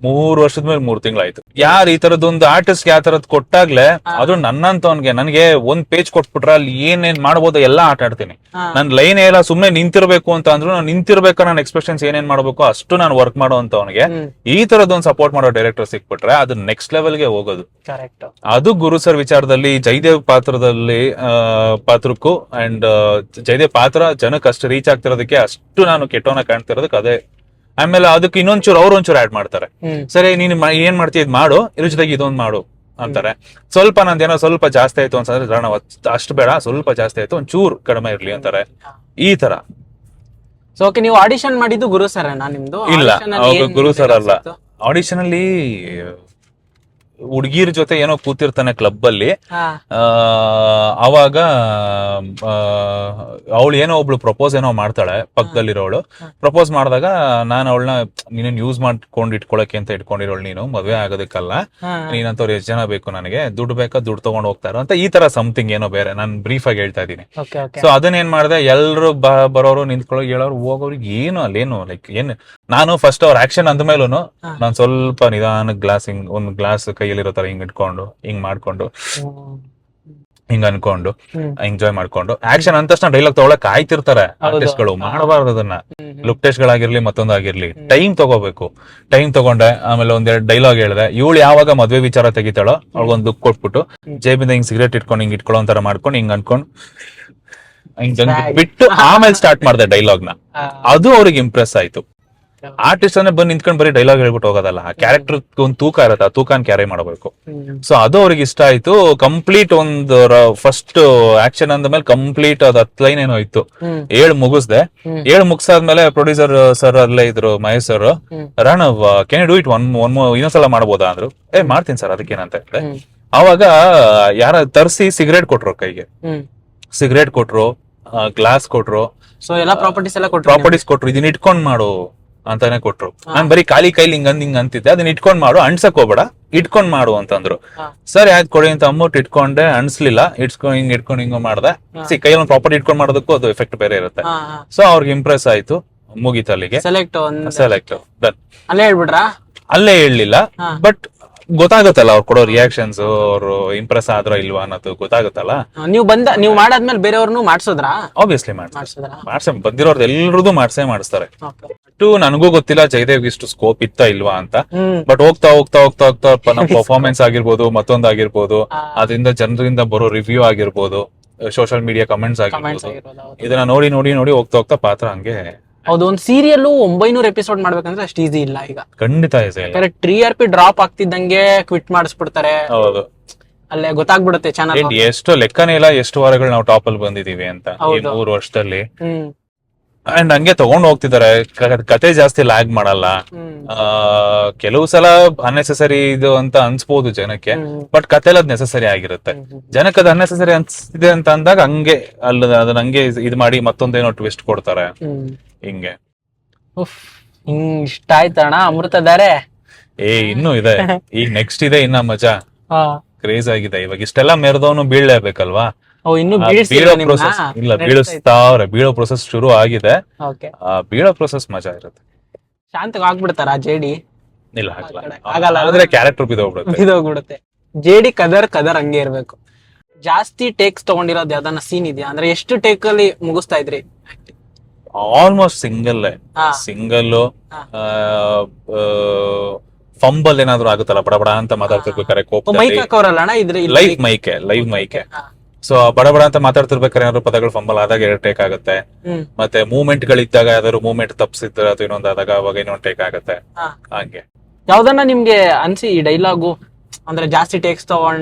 3 ವರ್ಷದ ಮೇಲೆ 3 ತಿಂಗಳಾಯ್ತು. ಯಾರು ಈ ತರದೊಂದು ಆರ್ಟಿಸ್ಟ್ ಯಾವ ತರದ್ ಕೊಟ್ಟಾಗ್ಲೇ ಅದು ನನ್ನಂತವನ್ಗೆ ನನಗೆ ಒಂದ್ ಪೇಜ್ ಕೊಟ್ಬಿಟ್ರೆ ಅಲ್ಲಿ ಏನೇನ್ ಮಾಡ್ಬೋದು ಎಲ್ಲಾ ಆಟ ಆಡ್ತೀನಿ. ನನ್ ಲೈನ್ ಎಲ್ಲ ಸುಮ್ನೆ ನಿಂತಿರ್ಬೇಕು ಅಂತ ಅಂದ್ರು ನಾನು ನಿಂತಿರ್ಬೇಕು, ನನ್ನ ಎಕ್ಸ್ಪ್ರೆಷನ್ಸ್ ಏನೇನ್ ಮಾಡ್ಬೇಕು ಅಷ್ಟು ನಾನು ವರ್ಕ್ ಮಾಡುವಂತವನಿಗೆ ಈ ತರದೊಂದು ಸಪೋರ್ಟ್ ಮಾಡೋ ಡೈರೆಕ್ಟರ್ ಸಿಕ್ಬಿಟ್ರೆ ಅದು ನೆಕ್ಸ್ಟ್ ಲೆವೆಲ್ಗೆ ಹೋಗೋದು. ಅದು ಗುರು ಸರ್ ವಿಚಾರದಲ್ಲಿ ಜಯದೇವ್ ಪಾತ್ರಕ್ಕೂ ಅಂಡ್ ಜಯದೇವ್ ಪಾತ್ರ ಜನಕ್ಕೆ ಅಷ್ಟು ರೀಚ್ ಆಗ್ತಿರೋದಕ್ಕೆ ಅಷ್ಟು ನಾನು ಕೆಟ್ಟವನ ಕಾಣ್ತಿರೋದಕ್ಕೆ ಅದೇ. ಆಮೇಲೆ ಅದಕ್ಕೆ ಇನ್ನೊಂಚೂರು ಒಂಚೂರು ಆಡ್ ಮಾಡ್ತಾರೆ. ಸರಿ ನೀನ್ ಏನ್ ಮಾಡ್ತೀಯ ಇದ್ ಮಾಡು, ಇದ್ರ ಜೊತೆಗೆ ಇದೊಂದ್ ಮಾಡು ಅಂತಾರೆ. ಸ್ವಲ್ಪ ನಂದೇನೋ ಸ್ವಲ್ಪ ಜಾಸ್ತಿ ಆಯ್ತು ಅನ್ಸಂದ್ರೆ ಅಷ್ಟು ಬೇಡ, ಸ್ವಲ್ಪ ಜಾಸ್ತಿ ಆಯ್ತು ಒಂಚೂರು ಕಡಿಮೆ ಇರ್ಲಿ ಅಂತಾರೆ. ಈ ತರ. ಓಕೆ, ನೀವು ಆಡಿಷನ್ ಮಾಡಿದ್ದು ಗುರು ಸರ್ ನಿಮ್ದು? ಇಲ್ಲ, ಗುರು ಸರ್ ಅಲ್ಲ. ಆಡಿಷನ್ ಅಲ್ಲಿ ಹುಡ್ಗಿರ್ ಜೊತೆ ಏನೋ ಕೂತಿರ್ತಾನೆ ಕ್ಲಬ್ ಅಲ್ಲಿ. ಅವಾಗ ಅವಳು ಏನೋ ಒಬ್ಳು ಪ್ರಪೋಸ್ ಏನೋ ಮಾಡ್ತಾಳೆ ಪಕ್ಕದಲ್ಲಿರೋಳು. ಪ್ರಪೋಸ್ ಮಾಡಿದಾಗ ನಾನು ಅವಳನ್ನ ನೀನ್ ಯೂಸ್ ಮಾಡ್ಕೊಂಡು ಇಟ್ಕೊಳಕ್ಕೆ ಅಂತ ಇಟ್ಕೊಂಡಿರೋಳು, ನೀನು ಮದ್ವೆ ಆಗೋದಕ್ಕಲ್ಲ, ನೀನಂತವ್ರು ಎಷ್ಟು ಜನ ಬೇಕು ನನಗೆ, ದುಡ್ಡು ಬೇಕಾ ದುಡ್ಡು ತಗೊಂಡು ಹೋಗ್ತಾರ ಅಂತ ಈ ತರ ಸಮಥಿಂಗ್ ಏನೋ ಬೇರೆ. ನಾನು ಬ್ರೀಫ್ ಆಗಿ ಹೇಳ್ತಾ ಇದ್ದೀನಿ. ಸೊ ಅದನ್ನ ಏನ್ ಮಾಡಿದೆ, ಎಲ್ರು ಬರೋರು ನಿಂತ್ಕೊಳ್ಳೋರು ಹೇಳೋರು ಹೋಗೋರಿಗೆ ಏನು ಅಲ್ಲೇನು ಲೈಕ್ ಏನ್, ನಾನು ಫಸ್ಟ್ ಅವ್ರ ಆಕ್ಷನ್ ಅಂದ ಮೇಲೂ ನಾನು ಸ್ವಲ್ಪ ನಿಧಾನ ಒಂದ್ ಗ್ಲಾಸ್ ಕೈಯಲ್ಲಿರೋ ತರ ಹಿಂಗ್ ಇಟ್ಕೊಂಡು ಹಿಂಗ್ ಮಾಡ್ಕೊಂಡು ಹಿಂಗ್ ಅನ್ಕೊಂಡು ಎಂಜಾಯ್ ಮಾಡ್ಕೊಂಡು ಆಕ್ಷನ್ ಅಂದ ತಕ್ಷಣ ಡೈಲಾಗ್ ತಗೊಳಕ್ ಕಾಯ್ತಿರ್ತಾರೆ ಆರ್ಟಿಸ್ಟ್ ಗಳು. ಮಾಡಬಾರ್ದು ಅದನ್ನ. ಲುಕ್ ಟೆಸ್ಟ್ ಗಳಾಗಿರ್ಲಿ ಮತ್ತೊಂದಾಗಿರ್ಲಿ ಟೈಮ್ ತಗೋಬೇಕು. ಟೈಮ್ ತಗೊಂಡೆ, ಆಮೇಲೆ ಒಂದೆರಡು ಡೈಲಾಗ್ ಹೇಳಿದೆ. ಇವಳು ಯಾವಾಗ ಮದ್ವೆ ವಿಚಾರ ತೆಗಿತಾಳೋ ಅವ್ಳಿಗೊಂದು ಲುಕ್ ಕೊಟ್ಬಿಟ್ಟು ಜೇಬಿಂದ ಹಿಂಗ್ ಸಿಗರೇಟ್ ಇಟ್ಕೊಂಡು ಹಿಂಗ್ ಇಟ್ಕೊಳ್ಳೋ ತರ ಮಾಡ್ಕೊಂಡು ಹಿಂಗ್ ಅನ್ಕೊಂಡು ಹಿಂಗ್ ಬಿಟ್ಟು ಆಮೇಲೆ ಸ್ಟಾರ್ಟ್ ಮಾಡಿದೆ ಡೈಲಾಗ್ ನ. ಅದು ಅವ್ರಿಗೆ ಇಂಪ್ರೆಸ್ ಆಯ್ತು. ಆರ್ಟಿಸ್ಟ್ ಅಂದ್ರೆ ಬಂದು ನಿಂತ್ಕೊಂಡು ಬರೀ ಡೈಲಾಗ್ ಹೇಳ್ಬಿಟ್ಟು ಹೋಗೋದಲ್ಲ, ಕ್ಯಾರೆಕ್ಟರ್ ಒಂದು ತೂಕ ಇರತ್ತೆ, ಆ ತೂಕನ್ ಕ್ಯಾರಿ ಮಾಡಬೇಕು. ಸೊ ಅದು ಅವ್ರಿಗೆ ಇಷ್ಟ ಆಯ್ತು. ಕಂಪ್ಲೀಟ್ ಒಂದು ಫಸ್ಟ್ ಆಕ್ಷನ್ ಅಂದ ಮೇಲೆ ಕಂಪ್ಲೀಟ್ ಅದ್ 10 ಲೈನ್ ಏನೋ ಇತ್ತು, 7 ಮುಗಿಸ್ದೆ. 7 ಮುಗಿಸಾದ್ಮೇಲೆ ಪ್ರೊಡ್ಯೂಸರ್ ಸರ್ ಅಲ್ಲೇ ಇದ್ರು, Mahesh sir, Ranav can you do it ಇನ್ನೊಂದ್ಸಲ ಮಾಡ್ಬೋದಾ ಅಂದ್ರು. ಮಾಡ್ತೀನಿ ಸರ್, ಅದಕ್ಕೇನಂತ ಹೇಳಿದೆ. ಅವಾಗ ಯಾರ ತರಿಸಿ ಸಿಗರೇಟ್ ಕೊಟ್ರು, ಕೈಗೆ ಸಿಗರೇಟ್ ಕೊಟ್ರು, ಗ್ಲಾಸ್ ಕೊಟ್ರು, ಸೊ ಎಲ್ಲ ಪ್ರಾಪರ್ಟೀಸ್ ಕೊಟ್ರು. ಇದನ್ನ ಇಟ್ಕೊಂಡ್ ಮಾಡು ಅಂತಾನೆ ಕೊಟ್ರು. ನಾನ್ ಬರೀ ಖಾಲಿ ಕೈಲಿ ಹಿಂಗ್ ಅಂತಿದ್ದೆ, ಅದನ್ನ ಇಟ್ಕೊಂಡ್ ಮಾಡು, ಅಣ್ಸಕ್ ಹೋಗ್ಬೇಡ, ಇಟ್ಕೊಂಡ್ ಮಾಡು ಅಂತಂದ್ರು. ಸರಿ ಆಯ್ತು ಕೊಡಿ ಅಂತ ಅಮೌಂಟ್ ಇಟ್ಕೊಂಡೆ, ಅಣ್ಸ್ಲಿಲ್ಲ. ಇಟ್ಕೊಂಡು ಹಿಂಗ ಮಾಡ್ದೆ. ಕೈಯಲ್ಲಿ ಒಂದು ಪ್ರಾಪರ್ಟಿ ಇಟ್ಕೊಂಡ್ ಮಾಡೋದಕ್ಕೂ ಅದು ಎಫೆಕ್ಟ್ ಬೇರೆ ಇರುತ್ತೆ. ಸೊ ಅವ್ರಿಗೆ ಇಂಪ್ರೆಸ್ ಆಯ್ತು, ಮುಗೀತು ಅಲ್ಲಿಗೆ. Select done. ಅಲ್ಲೇ ಹೇಳಲಿಲ್ಲ, ಬಟ್ ಗೊತ್ತಾಗುತ್ತಲ್ಲ ಅವ್ರು ಕೊಡೋ ರಿಯಾಕ್ಷನ್ಸ್, ಅವ್ರು ಇಂಪ್ರೆಸ್ ಆದ್ರ ಇಲ್ವಾ ಅನ್ನೋದು ಗೊತ್ತಾಗುತ್ತಲ್ಲ. ನೀವು ಮಾಡಾದ್ಮೇಲೆ ಬೇರೆಯವ್ರನ್ನು ಮಾಡ್ಸೋದ್ರಾ? ಆಬ್ವಿಯಸ್ಲಿ ಮಾಡ್ಸೇ ಬಂದಿರೋರ್ದು ಎಲ್ರದ್ದು ಮಾಡಿಸ್ತಾರೆ. ನನಗೂ ಗೊತ್ತಿಲ್ಲ ಜಯದೇವ್ ಇಷ್ಟು ಸ್ಕೋಪ್ ಇತ್ತ ಇಲ್ವಾ ಅಂತ. ಬಟ್ ಹೋಗ್ತಾ ನಮ್ಮ ಪರ್ಫಾರ್ಮೆನ್ಸ್ ಆಗಿರ್ಬೋದು, ಮತ್ತೊಂದಾಗಿರ್ಬೋದು, ಅದರಿಂದ ಜನರಿಂದ ಬರೋ ರಿವ್ಯೂ ಆಗಿರ್ಬೋದು, ಸೋಷಿಯಲ್ ಮೀಡಿಯಾ ಕಮೆಂಟ್ಸ್ ಆಗಿರ್ಬೋದು, ಇದನ್ನ ನೋಡಿ ಹೋಗ್ತಾ ಪಾತ್ರ ಹಂಗೆ. ಹೌದು, ಒಂದು ಸೀರಿಯಲ್ 900 ಎಪಿಸೋಡ್ ಮಾಡ್ಬೇಕಂದ್ರೆ ಅಷ್ಟು ಈಸಿ ಇಲ್ಲ ಈಗ. ಖಂಡಿತ TRP ಡ್ರಾಪ್ ಆಗ್ತಿದ್ದಂಗೆ ಕ್ವಿಟ್ ಮಾಡಿಸ್ಬಿಡ್ತಾರೆ. ಹೌದು, ಅಲ್ಲೇ ಗೊತ್ತಾಗ್ಬಿಡುತ್ತೆ ಚಾನಲ್. ಎಷ್ಟು ಲೆಕ್ಕನೇ ಇಲ್ಲ ಎಷ್ಟು ವಾರಗಳು ನಾವು ಟಾಪ್ ಅಲ್ಲಿ ಬಂದಿದೀವಿ ಅಂತ ಈ 3 ವರ್ಷದಲ್ಲಿ. ಅಂಡ್ ಹಂಗೆ ತಗೊಂಡ್ ಹೋಗ್ತಿದ್ದಾರೆ. ಕತೆ ಜಾಸ್ತಿ ಲ್ಯಾಗ್ ಮಾಡಲ್ಲ. ಕೆಲವು ಸಲ ಅನ್ನೆಸೆಸರಿ ಇದು ಅಂತ ಅನ್ಸ್ಬೋದು ಜನಕ್ಕೆ, ಬಟ್ ಕತೆ ಅದ್ ನೆಸೆಸರಿ ಆಗಿರುತ್ತೆ. ಜನಕ್ಕೆ ಅದು ಅನ್ನೆಸೆಸರಿ ಅನ್ಸ್ತಿದೆ ಅಂತ ಅಂದಾಗ ಹಂಗೆ ಅದನ್ನ ಹಂಗೆ ಇದ್ ಮಾಡಿ ಮತ್ತೊಂದೇನೋ ಟ್ವಿಸ್ಟ್ ಕೊಡ್ತಾರೆ. ಹಿಂಗೆ ಇಷ್ಟ ಆಯ್ತಣ್ಣ ಅಮೃತಧಾರೆ. ಇನ್ನೂ ಇದೆ, ಈಗ ನೆಕ್ಸ್ಟ್ ಇದೆ ಇನ್ನ ಮಜಾ, ಕ್ರೇಜ್ ಆಗಿದೆ. ಇವಾಗ ಇಷ್ಟೆಲ್ಲ ಮೆರೆದವನು ಬೀಳ್ಲೇಬೇಕಲ್ವಾ? ಬೀಳೋ ಪ್ರೊಸೆಸ್ ಶುರು ಆಗಿದೆ. ಬೀಳೋ ಪ್ರೊಸೆಸ್ ಮಜಾ ಇರುತ್ತೆ. ಶಾಂತವಾಗಿ ಆಗ್ಬಿಡ್ತಾರ ಜೆಡಿ? ಇಲ್ಲ, ಆಗಲ್ಲ. ಕ್ಯಾರೆಕ್ಟರ್ ಬಿದೋಗ್ಬಿಡುತ್ತೆ. ಜೆಡಿ ಕದರ್ ಹಂಗೆ ಇರ್ಬೇಕು. ಜಾಸ್ತಿ ಟೇಕ್ಸ್ ತಗೊಂಡಿರೋದು ಯಾವ್ದಾನ ಸೀನ್ ಇದೆಯಾ? ಅಂದ್ರೆ ಎಷ್ಟು ಟೇಕ್ ಅಲ್ಲಿ ಮುಗಿಸ್ತಾ ಇದ್ರಿ? ಆಲ್ಮೋಸ್ಟ್ ಸಿಂಗಲ್ ಫಂಬಲ್ ಏನಾದ್ರು ಆಗುತ್ತಲ್ಲ, ಬಡಬಡ ಅಂತ ಮಾತಾಡ್ತಿರ್ಬೇಕಾರೆ ಲೈವ್ ಮೈಕೆ. ಸೊ ಬಡಬಡ ಅಂತ ಮಾತಾಡ್ತಿರ್ಬೇಕಾದ್ರೆ ಏನಾದ್ರು ಪದಗಳು ಫಂಬಲ್ ಆದಾಗ 2 ಟೇಕ್ ಆಗುತ್ತೆ. ಮತ್ತೆ ಮೂವ್ಮೆಂಟ್ ಗಳಿದ್ದಾಗ ಯಾವ್ದಾದ್ರು ಮೂವ್ಮೆಂಟ್ ತಪ್ಪಿಸಿದ್ರೆ ಅದು ಇನ್ನೊಂದಾದಾಗ ಅವಾಗ ಇನ್ನೊಂದು ಟೇಕ್ ಆಗುತ್ತೆ. ಹಂಗೆ ಯಾವ್ದನ್ನ ನಿಮ್ಗೆ ಅನ್ಸಿ ಈ ಡೈಲಾಗು ಅಂದ್ರೆ ಜಾಸ್ತಿ ಟೇಕ್ಸ್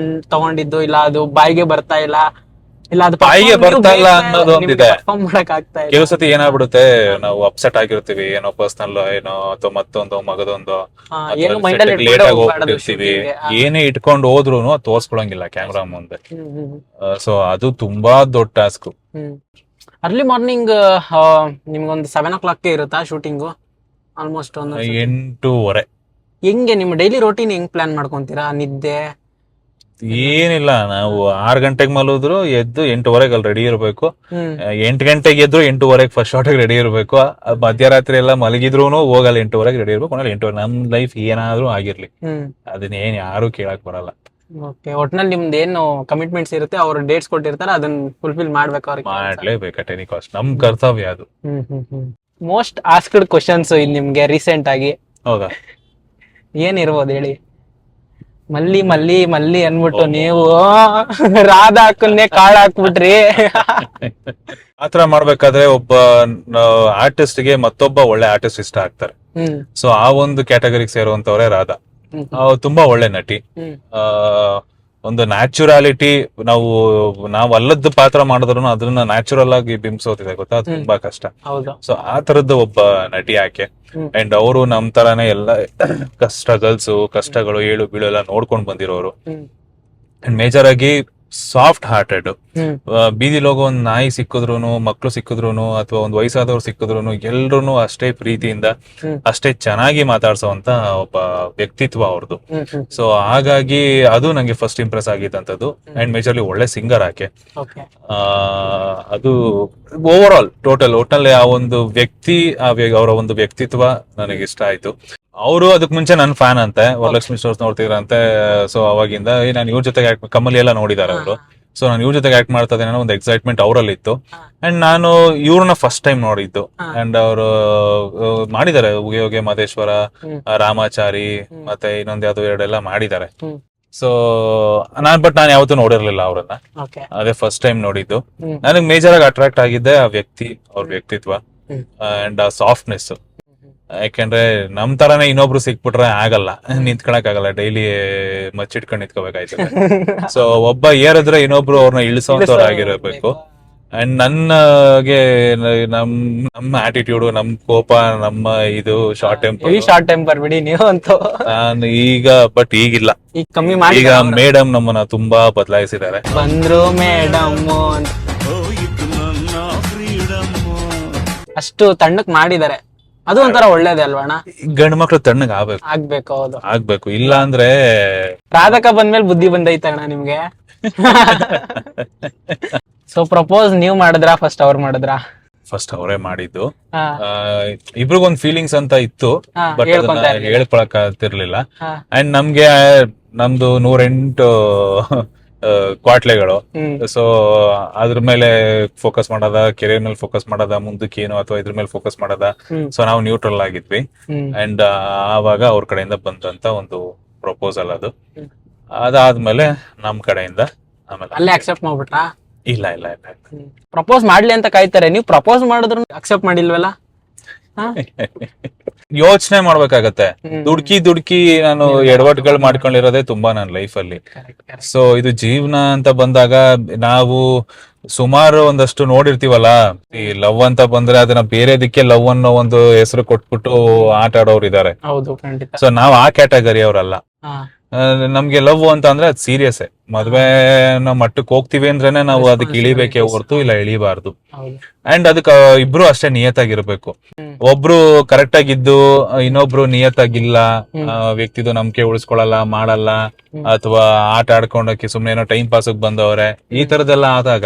ತಗೊಂಡಿದ್ದು, ಇಲ್ಲ ಅದು ಬಾಯಿಗೆ ಬರ್ತಾ ಇಲ್ಲ, ಅದು ಬಾಯಿಗೆ ಬರ್ತಾ ಇಲ್ಲ ಅನ್ನೋದು ಒಂದಿದೆ. ಕೆಲವು ಸತಿ ಏನಾಗ್ಬಿಡುತ್ತೆ, ನಾವು ಅಪ್ಸೆಟ್ ಆಗಿರ್ತೀವಿ, ಏನೋ ಪರ್ಸನಲ್ ಏನೋ ಅಥವಾ ಮತ್ತೊಂದು ಮಗದೊಂದು ಲೇಟ್ ಆಗಿ ಹೋಗ್ತಿರ್ತೀವಿ. ಏನೇ ಇಟ್ಕೊಂಡು ಹೋದ್ರು ಅದು ತೋರ್ಸ್ಕೊಳಂಗಿಲ್ಲ ಕ್ಯಾಮ್ರಾ ಮುಂದೆ. ಸೊ ಅದು ತುಂಬಾ ದೊಡ್ಡ ಟಾಸ್ಕ್. ಅರ್ಲಿ ಮಾರ್ನಿಂಗ್ ನಿಮ್ಗೊಂದು 7 o'clock ಇರುತ್ತಾ ಶೂಟಿಂಗು? ಆಲ್ಮೋಸ್ಟ್ 8:30. ಹೆಂಗೆ ನಿಮ್ಮ ಡೈಲಿ ರೋಟೀನ್ ಹೆಂಗ್ ಪ್ಲಾನ್ ಮಾಡ್ಕೊಂತೀರಾ? ನಿದ್ದೆ ಏನಿಲ್ಲ, ನಾವು 6 ಗಂಟೆಗೆ ಮಲಗಿದ್ರು ಎದ್ದು 8:15 ಅಲ್ಲಿ ರೆಡಿ ಇರಬೇಕು. ಹ್ಮ್ 8 ಗಂಟೆಗೆ ಎದ್ರು 8:15 ಫಸ್ಟ್ ಶಾರ್ಟಿಗೆ ರೆಡಿ ಇರಬೇಕು. ಮಧ್ಯರಾತ್ರಿ ಎಲ್ಲ ಮಲಗಿದ್ರು ಹೋಗಲ್ಲ, 8:15 ರೆಡಿ ಇರ್ಬೇಕು. ಆಮೇಲೆ 8:15 ನಮ್ ಲೈಫ್ ಏನಾದ್ರೂ ಆಗಿರ್ಲಿ, ಹ್ಮ್ ಅದನ್ನೇನ್ ಯಾರು ಕೇಳಕ್ ಬರಲ್ಲ. ಓಕೆ. ಒಟ್ನಲ್ಲಿ ನಿಮ್ದು ಏನು ಕಮಿಟ್ಮೆಂಟ್ಸ್ ಇರುತ್ತೆ, ಅವ್ರು ಡೇಟ್ಸ್ ಕೊಟ್ಟಿರ್ತಾರೆ, ಅದನ್ನ ಫುಲ್ಫಿಲ್ ಮಾಡ್ಬೇಕು ಅವ್ರಿಗೆ. ಮಾಡ್ಲೇಬೇಕು ಅಟ್ ಎನಿ ಕಾಸ್ಟ್, ನಮ್ ಕರ್ತವ್ಯ ಅದು. ಮೋಸ್ಟ್ ಆಸ್ಕ್ಡ್ ಕ್ವಶನ್ಸ್ ಇನ್ ನಿಮ್ಗೆ ರೀಸೆಂಟ್ ಆಗಿ ಹೌದಾ? ಏನಿರ್ಬೋದು ಹೇಳಿ. ಮಲ್ಲಿ ಮಲ್ಲಿ ಮಲ್ಲಿ ಅನ್ಬಿಟ್ಟು ನೀವು ರಾಧಾ ಅಕ್ಕನ್ನೇ ಕಾಳ್ ಹಾಕ್ಬಿಟ್ರಿ. ಆತರ ಮಾಡ್ಬೇಕಾದ್ರೆ ಒಬ್ಬ ಆರ್ಟಿಸ್ಟ್ ಗೆ ಮತ್ತೊಬ್ಬ ಒಳ್ಳೆ ಆರ್ಟಿಸ್ಟ್ ಇಷ್ಟ ಆಗ್ತಾರೆ. ಹ್ಮ್ ಸೊ ಆ ಒಂದು ಕ್ಯಾಟಗರಿಗೆ ಸೇರುವಂತವ್ರೆ ರಾಧಾ. ಹ್ಮ್ ತುಂಬಾ ಒಳ್ಳೆ ನಟಿ. ಹ್ಮ್ ಆ ಒಂದು ನ್ಯಾಚುರಾಲಿಟಿ, ನಾವು ಅಲ್ಲದ ಪಾತ್ರ ಮಾಡಿದ್ರು ಅದನ್ನ ನ್ಯಾಚುರಲ್ ಆಗಿ ಬಿಂಬಿಸೋದಿದೆ ಗೊತ್ತಾ, ಅದು ತುಂಬಾ ಕಷ್ಟ. ಹೌದು. ಸೊ ಆ ತರದ್ದು ಒಬ್ಬ ನಟಿ ಆಕೆ. ಹ್ಮ್. ಅಂಡ್ ಅವರು ನಮ್ ತರಾನೇ ಎಲ್ಲ ಕಷ್ಟಗಳು ಏಳು ಬೀಳು ಎಲ್ಲ ನೋಡ್ಕೊಂಡ್ ಬಂದಿರೋರು. ಹ್ಮ್ ಅಂಡ್ ಮೇಜರ್ ಆಗಿ ಸಾಫ್ಟ್ ಹಾರ್ಟೆಡ್. ಹ್ಮ್ ಬೀದಿಲಿ ಹೋಗೋ ಒಂದ್ ನಾಯಿ ಸಿಕ್ಕಿದ್ರುನು, ಮಕ್ಳು ಸಿಕ್ಕಿದ್ರುನು, ಅಥವಾ ಒಂದ್ ವಯಸ್ಸಾದವ್ರು ಸಿಕ್ಕಿದ್ರುನು ಎಲ್ರು ಅಷ್ಟೇ ಪ್ರೀತಿಯಿಂದ ಹ್ಮ್. ಅಷ್ಟೇ ಚೆನ್ನಾಗಿ ಮಾತಾಡ್ಸೋಂತ ಒಬ್ಬ ವ್ಯಕ್ತಿತ್ವ ಅವ್ರದ್ದು. ಹ್ಮ್ ಹ್ಮ್ ಸೊ ಹಾಗಾಗಿ ಅದು ನಂಗೆ ಫಸ್ಟ್ ಇಂಪ್ರೆಸ್ ಆಗಿದ್ದಂಥದ್ದು. ಅಂಡ್ ಮೇಜರ್ಲಿ ಒಳ್ಳೆ ಸಿಂಗರ್ ಆಕೆ. ಓಕೆ. ಅದು ಓವರ್ ಆಲ್ ಒಟ್ನಲ್ಲಿ ಆ ಒಂದು ವ್ಯಕ್ತಿ, ಅವರ ಒಂದು ವ್ಯಕ್ತಿತ್ವ ನನಗೆ ಇಷ್ಟ ಆಯ್ತು. ಅವರು ಅದಕ್ ಮುಂಚೆ ನನ್ ಫ್ಯಾನ್ ಅಂತೆ, ವರಲಕ್ಷ್ಮಿ ಸ್ಟೋರ್ಸ್ ನೋಡ್ತಿದ್ರಂತೆ. ಸೊ ಅವಾಗಿಂದ ನಾನು ಇವ್ರ ಜೊತೆಗೆ ಕಮಲಿ ಎಲ್ಲ ನೋಡಿದಾರೆ ಅವರು. ಸೊ ನಾನು ಇವ್ರ ಜೊತೆಗೆ ಆಕ್ಟ್ ಮಾಡ್ತಾ ಇದ್ದೇನೆ ಅನ್ನೋ ಒಂದು ಎಕ್ಸೈಟ್ಮೆಂಟ್ ಅವರಲ್ಲಿ ಇತ್ತು. ಅಂಡ್ ನಾನು ಇವ್ರನ್ನ ಫಸ್ಟ್ ಟೈಮ್ ನೋಡಿದ್ದು. ಅಂಡ್ ಅವರು ಮಾಡಿದ್ದಾರೆ ಉಗೆ ಉಗೆ ಮಹದೇಶ್ವರ, ರಾಮಾಚಾರಿ, ಮತ್ತೆ ಇನ್ನೊಂದ್ ಯಾವ್ದು ಎರಡೆಲ್ಲ ಮಾಡಿದ್ದಾರೆ. ಹ್ಮ್. ಸೊ ನಾನು ಯಾವತ್ತೂ ನೋಡಿರ್ಲಿಲ್ಲ ಅವ್ರನ್ನ, ಓಕೆ. ಅದೇ ಫಸ್ಟ್ ಟೈಮ್ ನೋಡಿದ್ದು. ಹ್ಮ್. ನನಗೆ ಮೇಜರ್ ಆಗಿ ಅಟ್ರಾಕ್ಟ್ ಆಗಿದ್ದೆ ಆ ವ್ಯಕ್ತಿ, ಅವ್ರ ವ್ಯಕ್ತಿತ್ವ ಹ್ಮ್. ಅಂಡ್ ಆ ಸಾಫ್ಟ್ನೆಸ್. ಯಾಕೆಂದ್ರೆ ನಮ್ ತರಾನೇ ಇನ್ನೊಬ್ರು ಸಿಕ್ಬಿಟ್ರೆ ಆಗಲ್ಲ, ನಿಂತ್ಕೊಳಕ್ ಆಗಲ್ಲ, ಡೈಲಿ ಮಚ್ಚಿಟ್ಕೊಂಡ್ ನಿಂತ್ಕೋಬೇಕಾಯ್ತದೆ. ಸೊ ಒಬ್ಬ ಏರಿದ್ರೆ ಇನ್ನೊಬ್ರು ಅವ್ರನ್ನ ಇಳಿಸೋಂತವ್ರಾಗಿರ್ಬೇಕು. ಅಂಡ್ ನನಗೆ ನಮ್ಮ ಆಟಿಟ್ಯೂಡ್, ನಮ್ ಕೋಪ, ನಮ್ಮ ಇದು ಶಾರ್ಟ್ ಟೆಂಪರ್ ಬಿಡಿ ನೀವು ಅಂತೂ. ನಾನು ಈಗ ಈಗಿಲ್ಲ. ಈಗ ಕಮ್ಮಿ ಮಾಡಿ. ಈಗ ಮೇಡಮ್ ನಮ್ಮನ್ನ ತುಂಬಾ ಬದಲಾಯಿಸಿದ್ದಾರೆ. ಬಂದ್ರು ಮೇಡಮ್ ಅಷ್ಟು ತಣ್ಣಕ್ ಮಾಡಿದ್ದಾರೆ. ಅದು ಒಂಥರ ಒಳ್ಳೇದೇ ಅಲ್ವಾ ಅಣ್ಣ? ಗಂಡು ಮಕ್ಳು ತಣ್ಣಗ್ ಆಗ್ಬೇಕು. ಹೌದು, ಆಗ್ಬೇಕು. ಇಲ್ಲ ಅಂದ್ರೆ ರಾಧಕ ಬಂದ್ಮೇಲೆ ಬುದ್ಧಿ ಬಂದೈತೆ ಅಣ್ಣ ನಿಮ್ಗೆ. ಸೊ ಪ್ರಪೋಸ್ ನೀವ್ ಮಾಡಿದ್ರಾ ಫಸ್ಟ್ ಅವ್ರು ಮಾಡಿದ್ರಾ? ಫಸ್ಟ್ ಅವರೇ ಮಾಡಿದ್ದು. ಹಾ. ಇಬ್ರಿಗೊಂದ್ ಫೀಲಿಂಗ್ಸ್ ಅಂತ ಇತ್ತು, ಹಾ, ಬಟ್ ಹೇಳ್ಕೊಂತ ಅದನ್ನ ಇರ್ಲಿಲ್ಲ. ಹೇಳ್ಕೊಳಕ್ ಆಗ್ತಿರ್ಲಿಲ್ಲ. ಹಾ. ಅಂಡ್ ನಮ್ದು 108 ಕ್ವಾಟ್ಲೆಗಳು. ಹ್ಮ್. ಸೊ ಅದ್ರ ಮೇಲೆ ಫೋಕಸ್ ಮಾಡೋದ, ಕೆರಿಯರ್ ಮೇಲೆ ಫೋಕಸ್ ಮಾಡೋದ, ಮುಂದಕ್ಕೆ ಏನು ಅಥವಾ ಇದ್ರ ಮೇಲೆ ಫೋಕಸ್ ಮಾಡೋದ. ಹ್ಮ್. ಸೊ ನಾವು ನ್ಯೂಟ್ರಲ್ ಆಗಿದ್ವಿ. ಹ್ಮ್. ಅಂಡ್ ಆವಾಗ ಅವ್ರ ಕಡೆಯಿಂದ ಬಂದಂತ ಒಂದು ಪ್ರಪೋಸಲ್ ಅದು. ಹ್ಮ್. ಅದಾದ್ಮೇಲೆ ನಮ್ ಕಡೆಯಿಂದ ಆಮೇಲೆ ಅಲ್ಲೇ ಅಕ್ಸೆಪ್ಟ್ ಮಾಡ್ಬಿಟ್ರಾ? ಇಲ್ಲ ಇಲ್ಲ ಇಲ್ಲ. ಪ್ರಪೋಸ್ ಮಾಡ್ಲಿ ಅಂತ ಕಾಯ್ತಾರೆ, ನೀವು ಪ್ರಪೋಸ್ ಮಾಡಿದ್ರು ಅಕ್ಸೆಪ್ಟ್ ಮಾಡಿಲ್ವಲ್ಲ? ಯೋಚನೆ ಮಾಡ್ಬೇಕಾಗತ್ತೆ. ಹ್ಮ್. ದುಡ್ಕಿ ನಾನು ಎಡವಟ್ಗಳು ಮಾಡ್ಕೊಂಡಿರೋದೇ ತುಂಬಾ ನನ್ನ ಲೈಫ್ ಅಲ್ಲಿ. ಸೊ ಇದು ಜೀವನ ಅಂತ ಬಂದಾಗ ನಾವು ಸುಮಾರು ಒಂದಷ್ಟು ನೋಡಿರ್ತೀವಲ್ಲ, ಈ ಲವ್ ಅಂತ ಬಂದ್ರೆ ಅದನ್ನ ಬೇರೆದಕ್ಕೆ ಲವ್ ಅನ್ನೋ ಒಂದು ಹೆಸರು ಕೊಟ್ಬಿಟ್ಟು ಆಟ ಆಡೋರು ಇದಾರೆ. ಹೌದು, ಖಂಡಿತ. ಸೊ ನಾವ್ ಆ ಕ್ಯಾಟಗರಿ ಅವರಲ್ಲ. ಹಾ. ನಮ್ಗೆ ಲವ್ ಅಂತ ಅಂದ್ರೆ ಅದು ಸೀರಿಯಸ್. ಮದ್ವೆ ಮಟ್ಟಕ್ಕೆ ಹೋಗ್ತಿವಿ ಅಂದ್ರೇನೆ ನಾವು ಅದಕ್ಕೆ ಇಳಿಬೇಕೇ ಹೊರ್ತು ಇಲ್ಲ ಇಳಿಬಾರ್ದು. ಹೌದು. ಅಂಡ್ ಅದಕ್ಕೆ ಇಬ್ರು ಅಷ್ಟೇ ನಿಯತ್ತಾಗಿರ್ಬೇಕು. ಹ್ಮ್. ಒಬ್ರು ಕರೆಕ್ಟ್ ಆಗಿದ್ದು ಇನ್ನೊಬ್ರು ನಿಯತ್ತಾಗಿಲ್ಲ, ವ್ಯಕ್ತಿದು ನಂಬಿಕೆ ಉಳಿಸ್ಕೊಳಲ್ಲ, ಮಾಡಲ್ಲ, ಅಥವಾ ಆಟ ಆಡ್ಕೊಂಡಕ್ಕೆ ಸುಮ್ನೆ ಏನೋ ಟೈಮ್ ಪಾಸ್ ಬಂದವ್ರೆ, ಈ ತರದೆಲ್ಲ ಆದಾಗ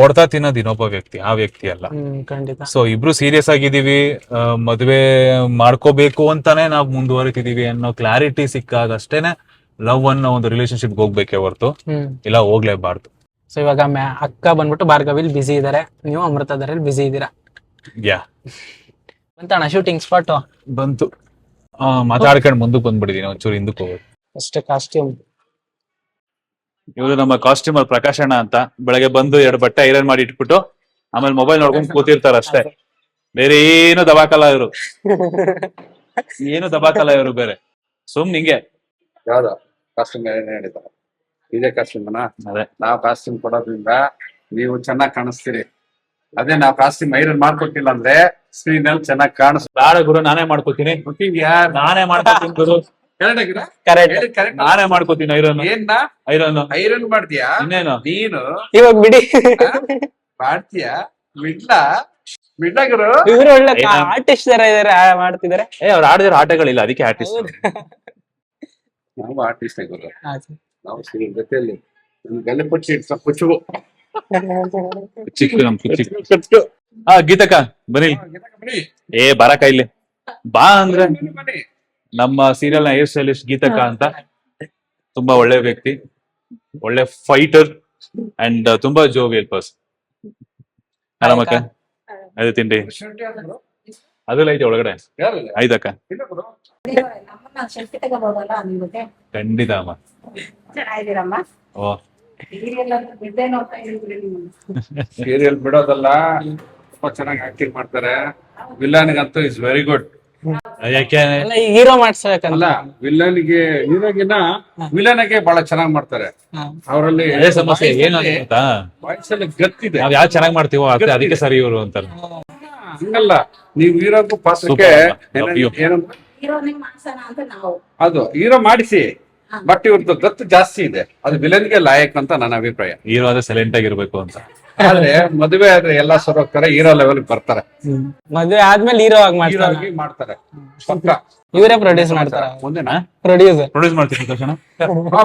ಓಡ್ತಾ ತಿನ್ನೋದು ಇನ್ನೊಬ್ಬ ವ್ಯಕ್ತಿ, ಆ ವ್ಯಕ್ತಿ ಅಲ್ಲ. ಖಂಡಿತ. ಸೊ ಇಬ್ರು ಸೀರಿಯಸ್ ಆಗಿದೀವಿ, ಮದ್ವೆ ಮಾಡ್ಕೋಬೇಕು ಅಂತಾನೆ ನಾವ್ ಮುಂದುವರಿತಿದೀವಿ ಅನ್ನೋ ಕ್ಲಾರಿಟಿ ಸಿಕ್ಕಾಗ ಅಷ್ಟೇನೆ ಲವ್ ಅನ್ನೋ ಒಂದು ರಿಲೇಶನ್ಶಿಪ್ ಹೋಗ್ಬೇಕೇ ಹೊರ್ತು ಇಲ್ಲ ಹೋಗ್ಲೇಬಾರ್ದು. ಸೊ ಇವಾಗ ಅಕ್ಕ ಬಂದ್ಬಿಟ್ಟು ಭಾರ್ಗವಿಲ್ ಬಿಸಿ ಇದಾರೆ, ನೀವು ಅಮೃತಧಾರಲ್ಲಿ ಬಿಸಿ ಇದ್ದೀರಾ. ಯಾ ಅಂತಣ್ಣ ಶೂಟಿಂಗ್ ಸ್ಪಾಟ್ ಬಂತು. ಮಾತಾಡ್ಕೊಂಡು ಮುಂದಕ್ಕೆ ಬಂದ್ಬಿಟ್ಟಿದೀನಿ, ಒಂಚೂರು ಹಿಂದಕ್ಕೆ ಹೋಗೋದು. ಅಷ್ಟೇ. ಕಾಸ್ಟ್ಯೂಮ್ ಇವರು ನಮ್ಮ ಕಾಸ್ಟ್ಯೂಮರ್ ಪ್ರಕಾಶಣ್ಣ ಅಂತ. ಬೆಳಗ್ಗೆ ಬಂದು 2 ಬಟ್ಟೆ ಐರನ್ ಮಾಡಿ ಇಟ್ಬಿಟ್ಟು ಆಮೇಲೆ ಮೊಬೈಲ್ ನೋಡ್ಕೊಂಡು ಕೂತಿರ್ತಾರ ಅಷ್ಟೇ. ಬೇರೆ ಏನು ದಬಾಕಲ್ಲ ಇವರು, ಏನು ದಬಾಕಲ್ಲ ಇವರು ಬೇರೆ. ಹಿಂಗೆ ಯಾವ್ದು ಕಾಸ್ಟ್ಯೂಮ್ ಹೇಳಿದಾರೆ, ಇದೇ ಕಾಸ್ಟ್ಯೂಮ್ ಅದೇ ನಾವು ಕಾಸ್ಟ್ಯೂಮ್ ಕೊಡೋದ್ರಿಂದ ನೀವು ಚೆನ್ನಾಗಿ ಕಾಣಿಸ್ತೀರಿ. ಅದೇ ನಾವು ಕಾಸ್ಟ್ಯೂಮ್ ಐರನ್ ಮಾಡ್ಕೊಟ್ಟಿಲ್ಲ ಅಂದ್ರೆ ಸ್ಕ್ರೀನ್ ಅಲ್ಲಿ ಚೆನ್ನಾಗಿ ಬೇಡ ಗುರು, ನಾನೇ ಮಾಡ್ಕೋತೀನಿ. ನಾನೇ ಮಾಡ್ಕೋತೀನಿ ಗುರು, ಕರೆಕ್ಟ್. ನಾನೇ ಮಾಡ್ಕೋತೀನಿ ಐರನ್. ಐರನ್ ಮಾಡ್ತೀಯಾ ಇನ್ನೇನು ನೀನು? ಇವಾಗ ಬಿಡಿ, ಮಾಡ್ತೀಯಾ? ಬಿಡ್ಲಾಗಿರು. ಇವರು ಒಳ್ಳೆ ಆರ್ಟಿಸ್ಟ್ ತರ ಇದಾರೆ, ಮಾಡ್ತಿದಾರೆ. ಅವ್ರು ಆಡಿದ್ರೆ ಆಟಗಳಿಲ್ಲ, ಅದಕ್ಕೆ ಆರ್ಟಿಸ್ಟ್. ನಾವು ಆರ್ಟಿಸ್ಟ್ ಗುರು. ನಾವು ಸಿರಿ ಜೊತೆಯಲ್ಲಿ ಗಲ್ಲೆ ಪಚ್ಚಿ ಇಡ್ಸ ಪಚ್ಚು ಚಿಕ್ಕ ನಮ್ ಚಿಕ್ಕ ಗೀತಕ್ಕ ಬನ್ನಿ ಏ ಬರಕ ಇಲ್ಲಿ ಬಾ ಅಂದ್ರೆ ನಮ್ಮ ಸೀರಿಯಲ್ ನ ಹೇರ್ ಸ್ಟೈಲಿಸ್ಟ್ ಗೀತಕ್ಕ ಅಂತ ತುಂಬಾ ಒಳ್ಳೆ ವ್ಯಕ್ತಿ, ಒಳ್ಳೆ ಫೈಟರ್ ಅಂಡ್ ತುಂಬಾ ಜೋವಿಯಲ್ ಪರ್ಸನ್. ಆರಾಮಕ್ಕ ಅದು ತಿಂಡಿ ಅದೆಲ್ಲ ಐತೆ ಒಳಗಡೆ ಆಯ್ತಕ್ಕ ನಮ್ಮನ್ನ ಸೆಲ್ಫಿ ತಗೋಬಹುದಲ್ಲ ನಿಮಗೆ ಖಂಡಿತ ಅಮ್ಮ. ಚೆನ್ನಾಗಿದ್ದೀರಮ್ಮ ಓ ಸೀರಿಯಲ್ ಅಂತ ಬಿಡ್ದೆ ನೋಡ್ತಾ ಇದ್ದೀವಿ ನಿಮ್ಮನ್ನ ಸೀರಿಯಲ್ ಬಿಡೋದಲ್ಲ, ತುಂಬಾ ಚೆನ್ನಾಗಿ ಆಕ್ಟಿಂಗ್ ಮಾಡ್ತಾರೆ. ವಿಲ್ಲನ್ಗಂತೂ ಇಸ್ ವೆರಿ ಗುಡ್. ಯಾಕೆ ಅಲ್ಲ ಹೀರೋ ಮಾಡ್ಸ್ಬೇಕಲ್ಲ. ಅಲ್ಲ ವಿಲ್ಲನ್ಗೆ ಹೀರೋಗಿನ ವಿಲನ್ಗೆ ಬಹಳ ಚೆನ್ನಾಗಿ ಮಾಡ್ತಾರೆ. ಅವರಲ್ಲಿ ಅದೇ ಸಮಸ್ಯೆ ಏನು ಗೊತ್ತಾ, ವಾಯ್ಸಲ್ಲಿ ಗತ್ತಿದೆ. ನಾವ್ ಯಾವ್ ಚೆನ್ನಾಗ್ ಮಾಡ್ತೀವೋ ಅದಕ್ಕೆ ಸರಿ ಇವರು ಅಂತಾರೆ. ಹಂಗಲ್ಲ, ನೀವು ಹೀರೋಗೂ ಪಾತ್ರಕ್ಕೆ Super, love you. ಏನಂತ ಹೀರೋನಿಗೆ ಮಾಡ್ಸೋಣ ಅಂತ ನಾವು ಅದು ಹೀರೋ ಮಾಡಿಸಿ, ಬಟ್ ಇವ್ರದ್ದು ಗತ್ತು ಜಾಸ್ತಿ ಇದೆ. ಅದು ವಿಲನ್ಗೆ ಲಾಯಕ್ ಅಂತ ನನ್ನ ಅಭಿಪ್ರಾಯ. ಹೀರೋ ಆದ್ರೆ ಸೈಲೆಂಟ್ ಆಗಿರ್ಬೇಕು ಅಂತ. ಆದ್ರೆ ಮದುವೆ ಆದ್ರೆ ಎಲ್ಲಾ ಸರ್ ಹೋಗ್ತಾರೆ, ಹೀರೋ ಲೆವೆಲ್ ಬರ್ತಾರೆ, ಮದ್ವೆ ಆದ್ಮೇಲೆ ಹೀರೋ ಆಗಿ ಹೀರೋ ಮಾಡ್ತಾರೆ. ಆಗಿ ಮಾಡ್ತಾರೆ. ಪಕ್ಕ ಇವರೇ ಪ್ರೊಡ್ಯೂಸ್ ಮಾಡ್ತಾರ. ಮುಂದೆನಾ ಪ್ರೊಡ್ಯೂಸರ್ ಪ್ರೊಡ್ಯೂಸ್ ಮಾಡ್ತೀನಿ ತಕ್ಷಣ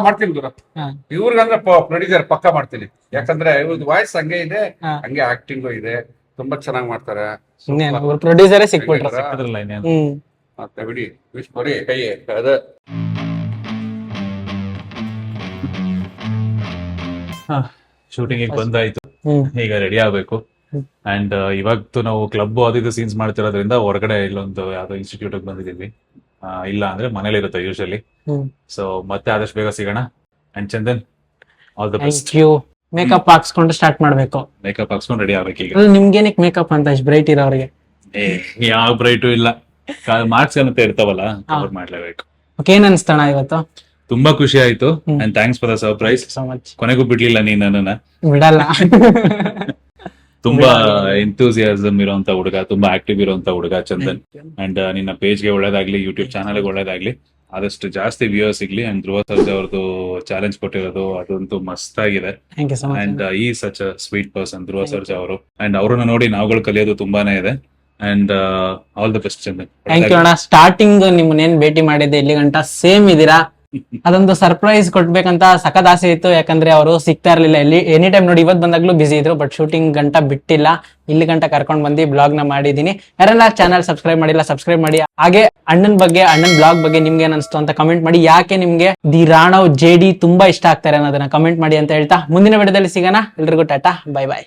ಮಾಡ್ತೀನಿ ಗುರು. ಹಾ. ಇವ್ರಿಗಂದ್ರೆ ಪ್ರೊಡ್ಯೂಸರ್ ಪಕ್ಕ ಮಾಡ್ತೀನಿ. ಯಾಕಂದ್ರೆ ಇವ್ರದ್ದು ವಾಯ್ಸ್ ಹಂಗೆ ಇದೆ, ಹಾ. ಹಂಗೆ ಆಕ್ಟಿಂಗು ಇದೆ. ತುಂಬಾ ಚೆನ್ನಾಗಿ ಮಾಡ್ತಾರೆ. ಇನ್ನೇನು ಅವ್ರು ಪ್ರೊಡ್ಯೂಸರೇ ಸಿಕ್ಬಿಟ್ರು. ಅದ್ರಲ್ಲ ಇನ್ನೇನು. ಹ್ಮ್ ಮತ್ತೆ ಬಿಡಿ ವಿಶ್ ಕೊಡಿ ಕೈ ಅದ ಶೂಟಿಂಗ್ ಬಂದಾಯ್ತು, ಹ್ಮ್ ಈಗ ರೆಡಿ ಆಗ್ಬೇಕು. ಅಂಡ್ ಇವಾಗತ್ತು ನಾವು ಕ್ಲಬ್ ಅದು ಇದು ಸೀನ್ಸ್ ಮಾಡ್ತಿರೋದ್ರಿಂದ ಹೊರಗಡೆ ಇಲ್ಲೊಂದು ಯಾವ್ದೋ ಇನ್ಸ್ಟಿಟ್ಯೂಟ್ ಬಂದಿದೀವಿ. ಇಲ್ಲ ಅಂದ್ರೆ ಮನೇಲಿ ಇರುತ್ತೆ ಯೂಶಲಿ. ಹ್ಮ್ ಸೊ ಮತ್ತೆ ಆದಷ್ಟು ಬೇಗ ಸಿಗೋಣ. And Chandan all the best. Thank you. Makeup ಹಾಕ್ಸ್ಕೊಂಡು ಸ್ಟಾರ್ಟ್ ಮಾಡ್ಬೇಕು. ಮೇಕಪ್ ಹಾಕ್ಸ್ಕೊಂಡು ರೆಡಿ ಆಗ್ಬೇಕು ಈಗ. ಅಲ್ಲ ನಿಮ್ಗೇನಕ್ ಮೇಕಪ್ ಅಂತ ಇಷ್ಟು ಬ್ರೈಟ್ ಇರೋರಿಗೆ? ಯಾವ ಬ್ರೈಟು ಇಲ್ಲ, ಮಾರ್ಕ್ಸ್ ಅಂತ ಇರ್ತಾವಲ್ಲ, ಕವರ್ ಮಾಡ್ಲೇಬೇಕು. ಓಕೆ, ಏನ್ ಅನ್ಸ್ತಾಣ ಇವತ್ತು? ತುಂಬಾ ಖುಷಿ ಆಯ್ತು. And thanks for the surprise. So much. ಕೊನೆಗೂ ಬಿಡ್ಲಿಲ್ಲ ನೀನ್ ನನ್ನನ್ನ. ಬಿಡಲ್ಲ. ತುಂಬಾ ಎಂಥೂಸಿಯಾಸಮ್ ಇರುವಂತ ಹುಡುಗ, ತುಂಬಾ ಆಕ್ಟಿವ್ ಇರುವಂತ ಹುಡುಗ ಚಂದನ್. ಅಂಡ್ ನಿನ್ನ ಪೇಜ್ಗೆ ಒಳ್ಳೇದಾಗ್ಲಿ, ಯೂಟ್ಯೂಬ್ ಚಾನಲ್ ಒಳ್ಳೇದಾಗ್ಲಿ, ಆದಷ್ಟು ಜಾಸ್ತಿ ವ್ಯೂವರ್ಸ್ ಸಿಗ್ಲಿ. ಅಂಡ್ ಧ್ರುವ ಸರ್ಜಾ ಅವ್ರದ್ದು ಚಾಲೆಂಜ್ ಕೊಟ್ಟಿರೋದು ಅದಂತೂ ಮಸ್ತ್ ಆಗಿದೆ. Thank you so much. And ಈ such a sweet person Dhruva Sarja ಅವರು. ಅಂಡ್ ಅವ್ರನ್ನ ನೋಡಿ ನಾವುಗಳು ಕಲಿಯೋದು ತುಂಬಾನೇ ಇದೆ. And all the best Chandan. Thank you ಅಣ್ಣ. ಸ್ಟಾರ್ಟಿಂಗ್ ನಿಮ್ಮನ್ನೇನ್ ಭೇಟಿ ಮಾಡಿದ್ದೆ ಇಲ್ಲಿ ಗಂಟ ಸೇಮ್ ಇದೀರಾ. ಅದೊಂದು ಸರ್ಪ್ರೈಸ್ ಕೊಡ್ಬೇಕಂತ ಸಖತ್ ಆಸೆ ಇತ್ತು, ಯಾಕಂದ್ರೆ ಅವರು ಸಿಗ್ತಾ ಇರ್ಲಿಲ್ಲ. ಎನಿ ಟೈಮ್ ನೋಡಿ, ಇವತ್ತು ಬಂದಾಗ್ಲೂ ಬಿಸಿ ಇದ್ರು, ಬಟ್ ಶೂಟಿಂಗ್ ಗಂಟ ಬಿಟ್ಟಿಲ್ಲ. ಇಲ್ಲಿ ಗಂಟ ಕರ್ಕೊಂಡ್ ಬಂದು ಬ್ಲಾಗ್ ನ ಮಾಡಿದೀನಿ. ಯಾರೆಲ್ಲ ಚಾನಲ್ ಸಬ್ಸ್ಕ್ರೈಬ್ ಮಾಡಿಲ್ಲ, ಸಬ್ಸ್ಕ್ರೈಬ್ ಮಾಡಿ. ಹಾಗೆ ಅಣ್ಣನ್ ಬ್ಲಾಗ್ ಬಗ್ಗೆ ನಿಮ್ಗೆ ಏನ್ ಅನ್ಸ್ತು ಅಂತ ಕಮೆಂಟ್ ಮಾಡಿ. ಯಾಕೆ ನಿಮ್ಗೆ ದಿ ರಾಣವ್ JD ತುಂಬಾ ಇಷ್ಟ ಆಗ್ತಾರೆ ಅನ್ನೋದನ್ನ ಕಮೆಂಟ್ ಮಾಡಿ ಅಂತ ಹೇಳ್ತಾ ಮುಂದಿನ ವಿಡಿಯೋದಲ್ಲಿ ಸಿಗೋಣ. ಎಲ್ರಿಗೂ ಟಾಟಾ, ಬೈ ಬಾಯ್.